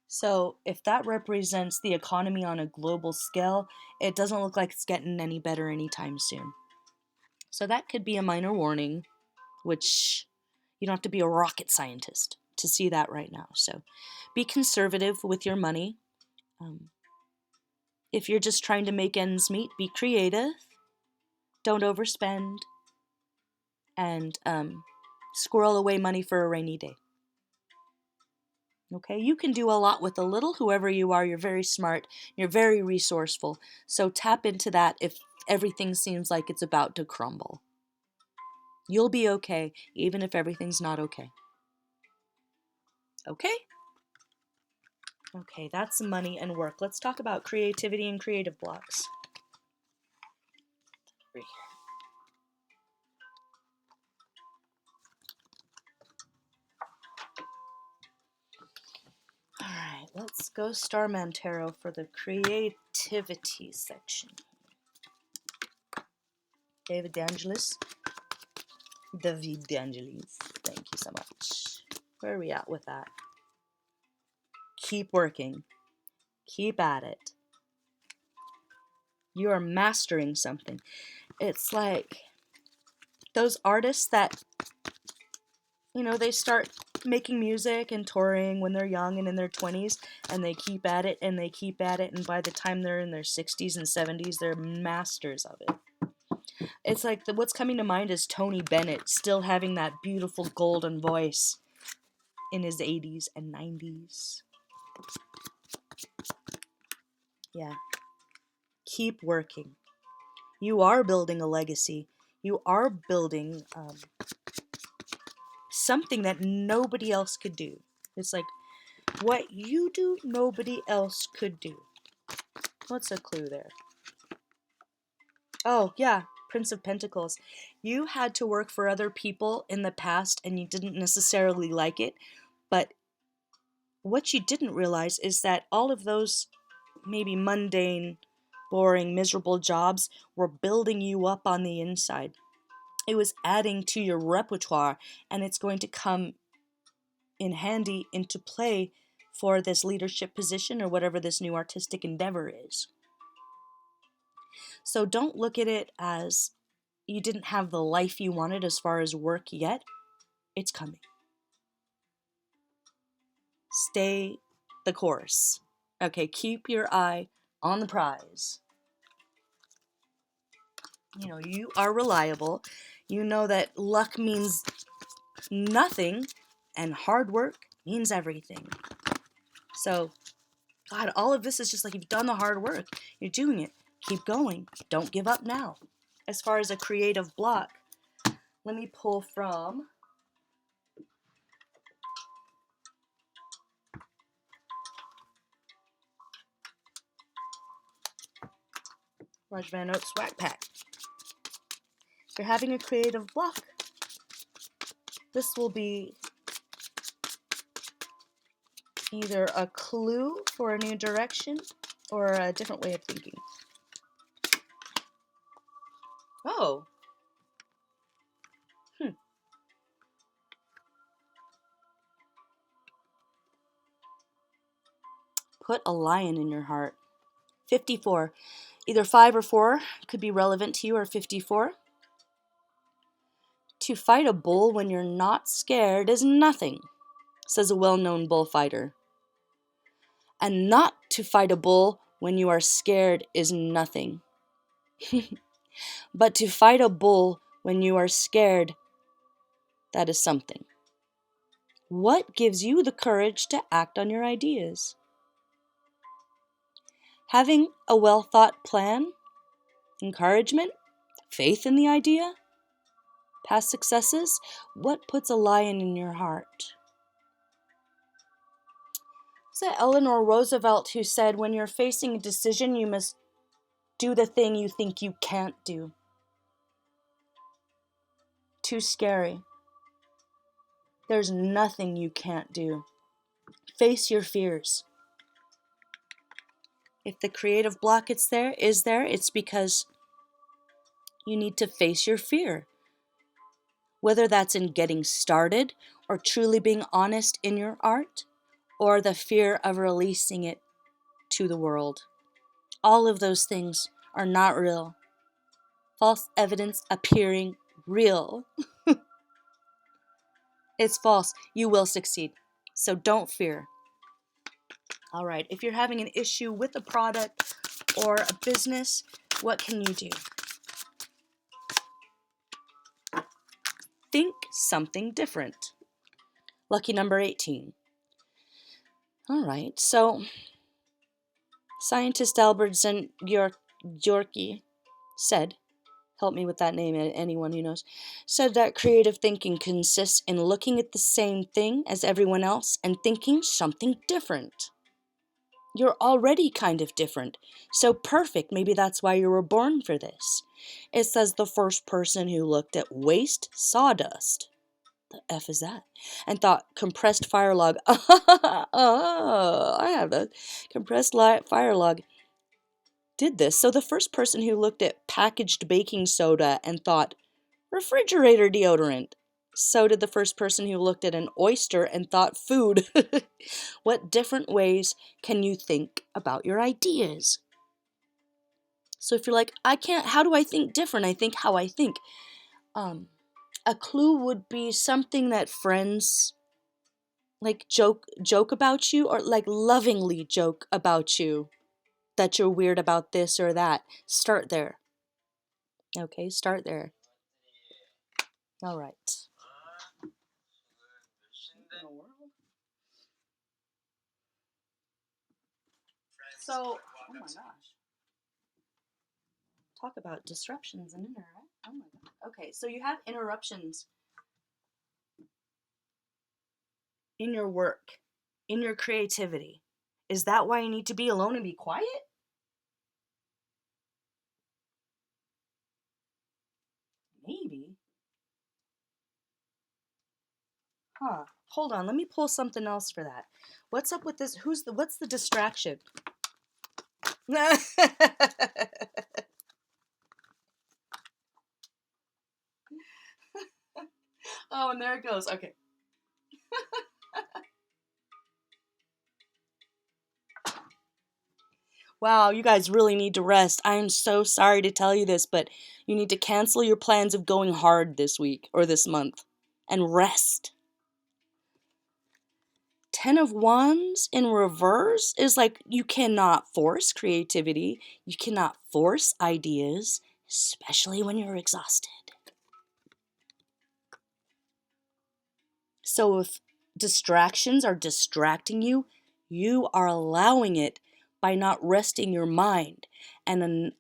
So if that represents the economy on a global scale, it doesn't look like it's getting any better anytime soon. So that could be a minor warning, which you don't have to be a rocket scientist to see that right now. So be conservative with your money. If you're just trying to make ends meet, be creative. Don't overspend. And squirrel away money for a rainy day. Okay, you can do a lot with a little. Whoever you are, you're very smart. You're very resourceful. So tap into that if everything seems like it's about to crumble. You'll be okay, even if everything's not okay. Okay? Okay, that's money and work. Let's talk about creativity and creative blocks. Alright, let's go Starman Tarot for the creativity section. David D'Angelis. Thank you so much. Where are we at with that? Keep working. Keep at it. You are mastering something. It's like those artists that, they start making music and touring when they're young and in their 20s, and they keep at it and they keep at it, and by the time they're in their 60s and 70s, they're masters of it. It's like what's coming to mind is Tony Bennett still having that beautiful golden voice in his 80s and 90s. Yeah. Keep working. You are building a legacy. You are building something that nobody else could do. It's like what you do, nobody else could do. What's a clue there? Oh, yeah, Prince of Pentacles. You had to work for other people in the past and you didn't necessarily like it, but what you didn't realize is that all of those maybe mundane, boring, miserable jobs were building you up on the inside. It was adding to your repertoire, and it's going to come in handy into play for this leadership position or whatever this new artistic endeavor is. So don't look at it as you didn't have the life you wanted as far as work yet. It's coming. Stay the course. Okay, keep your eye on the prize. You know, you are reliable. You know that luck means nothing and hard work means everything. So, God, all of this is just like you've done the hard work. You're doing it. Keep going. Don't give up now. As far as a creative block, let me pull from Raj Van Oak Swag Pack. If you're having a creative block, this will be either a clue for a new direction or a different way of thinking. Oh. Put a lion in your heart. 54. Either 5 or 4 could be relevant to you, or 54. To fight a bull when you're not scared is nothing, says a well-known bullfighter. And not to fight a bull when you are scared is nothing. But to fight a bull when you are scared, that is something. What gives you the courage to act on your ideas? Having a well-thought plan, encouragement, faith in the idea, past successes, what puts a lion in your heart? Was that Eleanor Roosevelt who said, when you're facing a decision, you must do the thing you think you can't do? Too scary. There's nothing you can't do. Face your fears. If the creative block is there, it's because you need to face your fear. Whether that's in getting started or truly being honest in your art, or the fear of releasing it to the world. All of those things are not real. False evidence appearing real. It's false. You will succeed. So don't fear. All right. If you're having an issue with a product or a business, what can you do? Think something different. Lucky number 18. All right. So, scientist Albert Yorkie said, help me with that name, anyone who knows, said that creative thinking consists in looking at the same thing as everyone else and thinking something different. You're already kind of different, so perfect. Maybe that's why you were born for this. It says the first person who looked at waste sawdust, the F is that, and thought compressed fire log, oh, I have that, compressed fire log, did this. So the first person who looked at packaged baking soda and thought refrigerator deodorant. So did the first person who looked at an oyster and thought food. What different ways can you think about your ideas? So if you're like, I can't, how do I think different? I think how I think. A clue would be something that friends like joke about you, or like lovingly joke about you, that you're weird about this or that. Start there. Okay, start there. All right. So, oh my gosh. Talk about disruptions and internet. Oh my god. Okay, so you have interruptions in your work, in your creativity. Is that why you need to be alone and be quiet? Maybe. Huh. Hold on, let me pull something else for that. What's up with this? What's the distraction? Oh, and there it goes. Okay. Wow, you guys really need to rest. I am so sorry to tell you this, but you need to cancel your plans of going hard this week or this month and rest. 10 of Wands in reverse is like you cannot force creativity. You cannot force ideas, especially when you're exhausted. So if distractions are distracting you, you are allowing it by not resting your mind. And an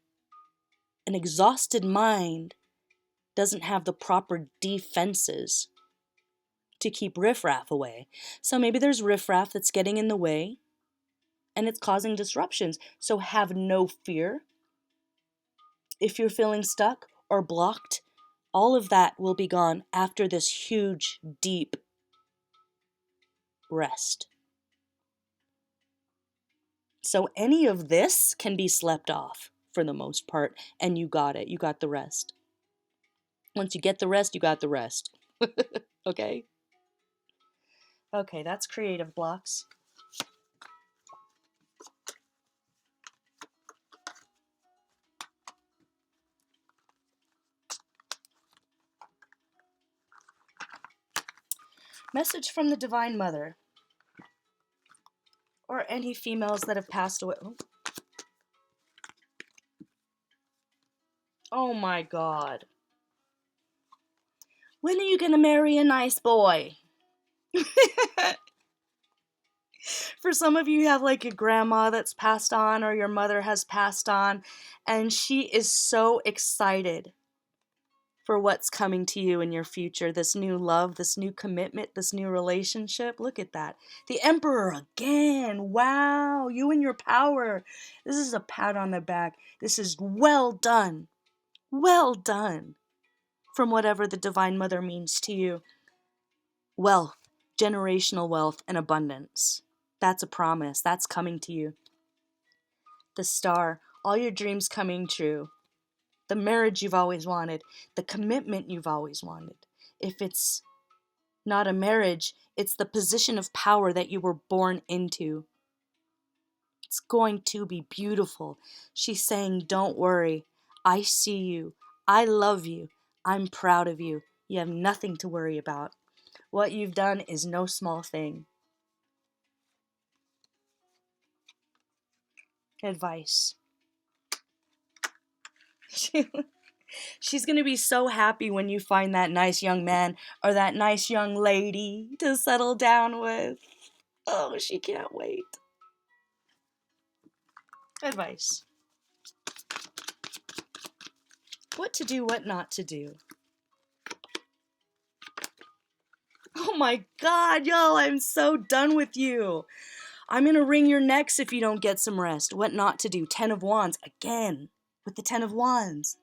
exhausted mind doesn't have the proper defenses to keep riffraff away. So maybe there's riffraff that's getting in the way and it's causing disruptions. So have no fear. If you're feeling stuck or blocked, all of that will be gone after this huge, deep rest. So any of this can be slept off for the most part, and you got it. You got the rest. Once you get the rest, you got the rest. Okay? Okay, that's creative blocks. Message from the Divine Mother. Or any females that have passed away. Oh my god. When are you gonna marry a nice boy? For some of you, you have like a grandma that's passed on or your mother has passed on, and she is so excited for what's coming to you in your future. This new love, this new commitment, this new relationship. Look at that. The Emperor again. Wow, you and your power. This is a pat on the back. This is well done. Well done. From whatever the Divine Mother means to you. Wealth, generational wealth, and abundance. That's a promise. That's coming to you. The Star, all your dreams coming true. The marriage you've always wanted. The commitment you've always wanted. If it's not a marriage, it's the position of power that you were born into. It's going to be beautiful. She's saying, don't worry. I see you. I love you. I'm proud of you. You have nothing to worry about. What you've done is no small thing. Advice. She's going to be so happy when you find that nice young man or that nice young lady to settle down with. Oh, she can't wait. Advice. What to do, what not to do. Oh my god, y'all, I'm so done with you. I'm going to wring your necks if you don't get some rest. What not to do. 10 of Wands. Again, with the 10 of Wands.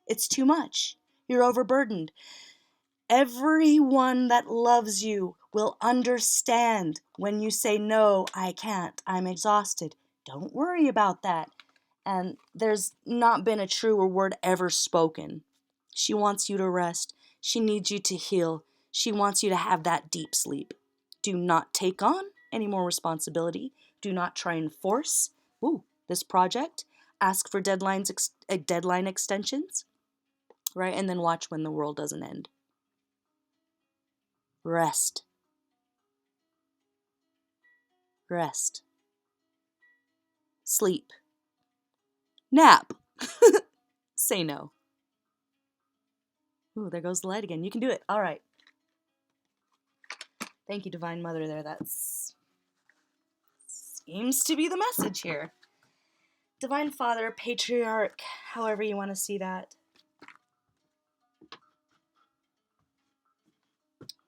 It's too much. You're overburdened. Everyone that loves you will understand when you say, no, I can't. I'm exhausted. Don't worry about that. And there's not been a truer word ever spoken. She wants you to rest. She needs you to heal. She wants you to have that deep sleep. Do not take on any more responsibility. Do not try and force this project. Ask for deadline extensions, right? And then watch when the world doesn't end. Rest. Rest. Sleep. Nap. Say no. Ooh, there goes the light again. You can do it. All right. Thank you, Divine Mother there. That seems to be the message here. Divine Father, Patriarch, however you want to see that.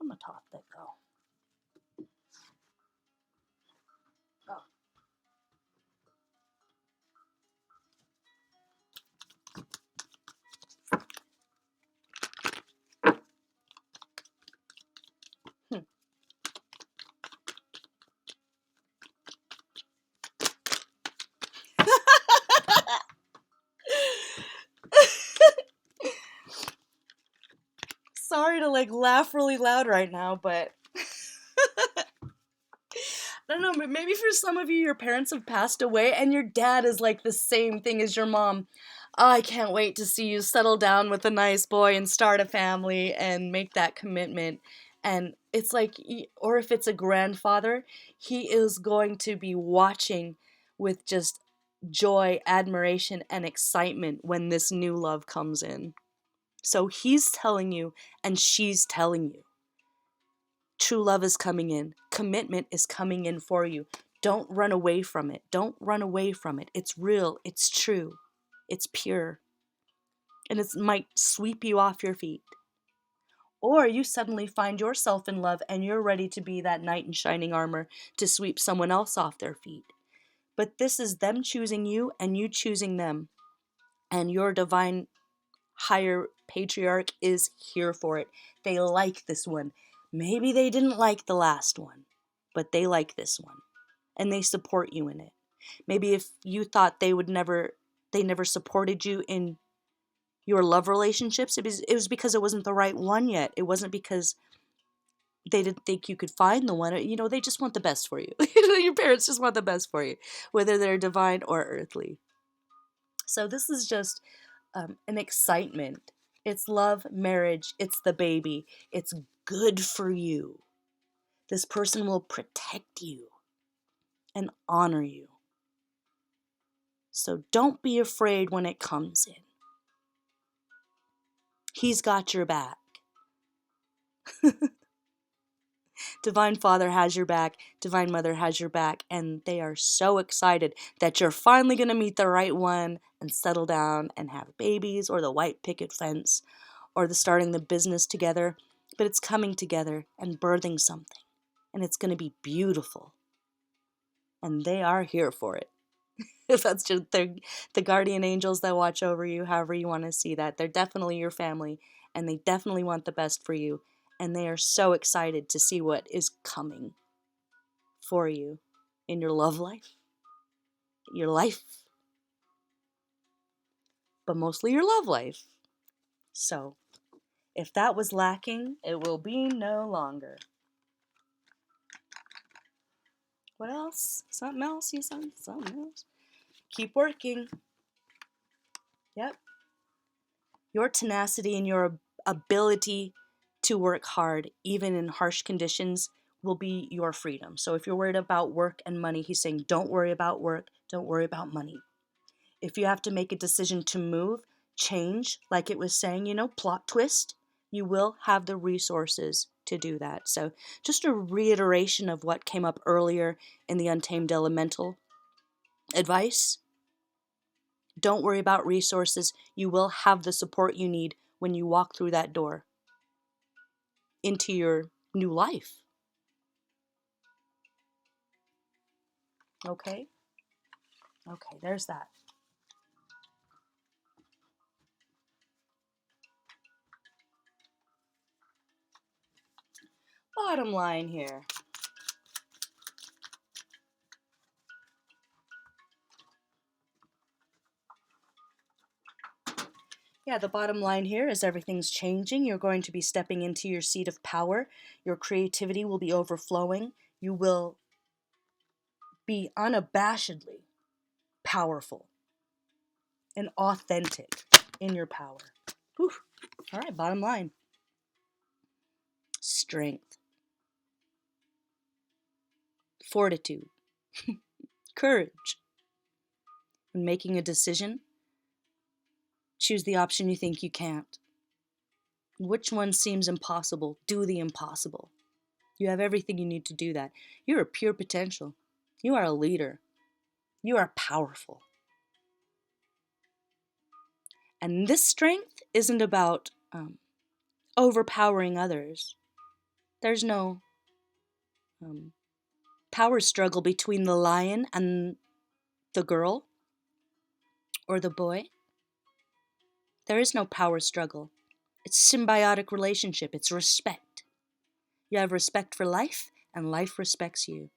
I'm going to top that go. Sorry to laugh really loud right now, but I don't know, maybe for some of you, your parents have passed away and your dad is like the same thing as your mom. Oh, I can't wait to see you settle down with a nice boy and start a family and make that commitment. And it's like, or if it's a grandfather, he is going to be watching with just joy, admiration, and excitement when this new love comes in. So he's telling you and she's telling you. True love is coming in. Commitment is coming in for you. Don't run away from it. Don't run away from it. It's real. It's true. It's pure. And it might sweep you off your feet. Or you suddenly find yourself in love and you're ready to be that knight in shining armor to sweep someone else off their feet. But this is them choosing you and you choosing them. And your divine higher patriarch is here for it. They like this one. Maybe they didn't like the last one, but they like this one. And they support you in it. Maybe if you thought they never supported you in your love relationships, it was because it wasn't the right one yet. It wasn't because they didn't think you could find the one. You know, they just want the best for you. Your parents just want the best for you, whether they're divine or earthly. So this is just an excitement. It's love, marriage, it's the baby. It's good for you. This person will protect you and honor you. So don't be afraid when it comes in. He's got your back. Divine Father has your back. Divine Mother has your back. And they are so excited that you're finally going to meet the right one and settle down and have babies or the white picket fence or the starting the business together. But it's coming together and birthing something. And it's going to be beautiful. And they are here for it. If that's just the guardian angels that watch over you, however you want to see that. They're definitely your family, and they definitely want the best for you. And they are so excited to see what is coming for you in your love life, but mostly your love life. So, if that was lacking, it will be no longer. What else? Something else? You said something else? Keep working. Yep. Your tenacity and your ability to work hard, even in harsh conditions, will be your freedom. So if you're worried about work and money, he's saying, don't worry about work, don't worry about money. If you have to make a decision to move, change, like it was saying, plot twist, you will have the resources to do that. So just a reiteration of what came up earlier in the Untamed Elemental advice. Don't worry about resources. You will have the support you need when you walk through that door into your new life. Okay? Okay, there's that. Bottom line here. Yeah, the bottom line here is everything's changing. You're going to be stepping into your seat of power. Your creativity will be overflowing. You will be unabashedly powerful and authentic in your power. Whew. All right, bottom line. Strength. Fortitude. Courage. When making a decision, choose the option you think you can't. Which one seems impossible? Do the impossible. You have everything you need to do that. You're a pure potential. You are a leader. You are powerful. And this strength isn't about overpowering others. There's no power struggle between the lion and the girl or the boy. There is no power struggle. It's symbiotic relationship. It's respect. You have respect for life, and life respects you.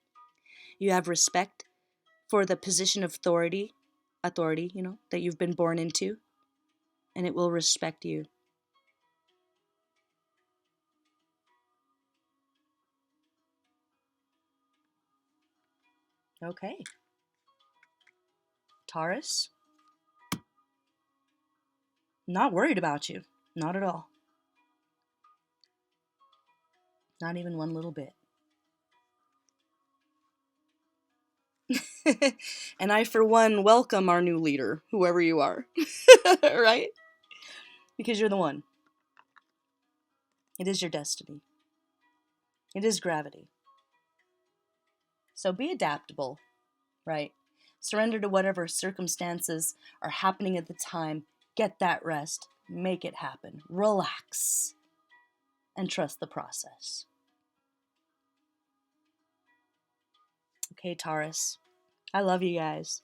You have respect for the position of authority, that you've been born into, and it will respect you. Okay. Taurus, not worried about you. Not at all. Not even one little bit. And I, for one, welcome our new leader, whoever you are. Right? Because you're the one. It is your destiny. It is gravity. So be adaptable, right? Surrender to whatever circumstances are happening at the time. Get that rest. Make it happen. Relax. And trust the process. Okay, Taurus. I love you guys.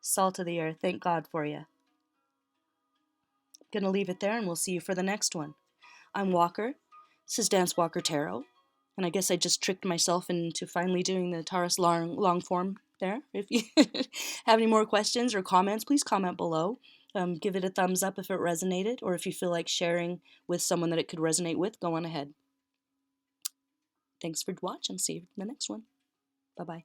Salt of the earth. Thank God for you. Gonna leave it there, and we'll see you for the next one. I'm Walker. This is Dance Walker Tarot. And I guess I just tricked myself into finally doing the Taurus long form there. If you have any more questions or comments, please comment below. Give it a thumbs up if it resonated, or if you feel like sharing with someone that it could resonate with, go on ahead. Thanks for watching. See you in the next one. Bye-bye.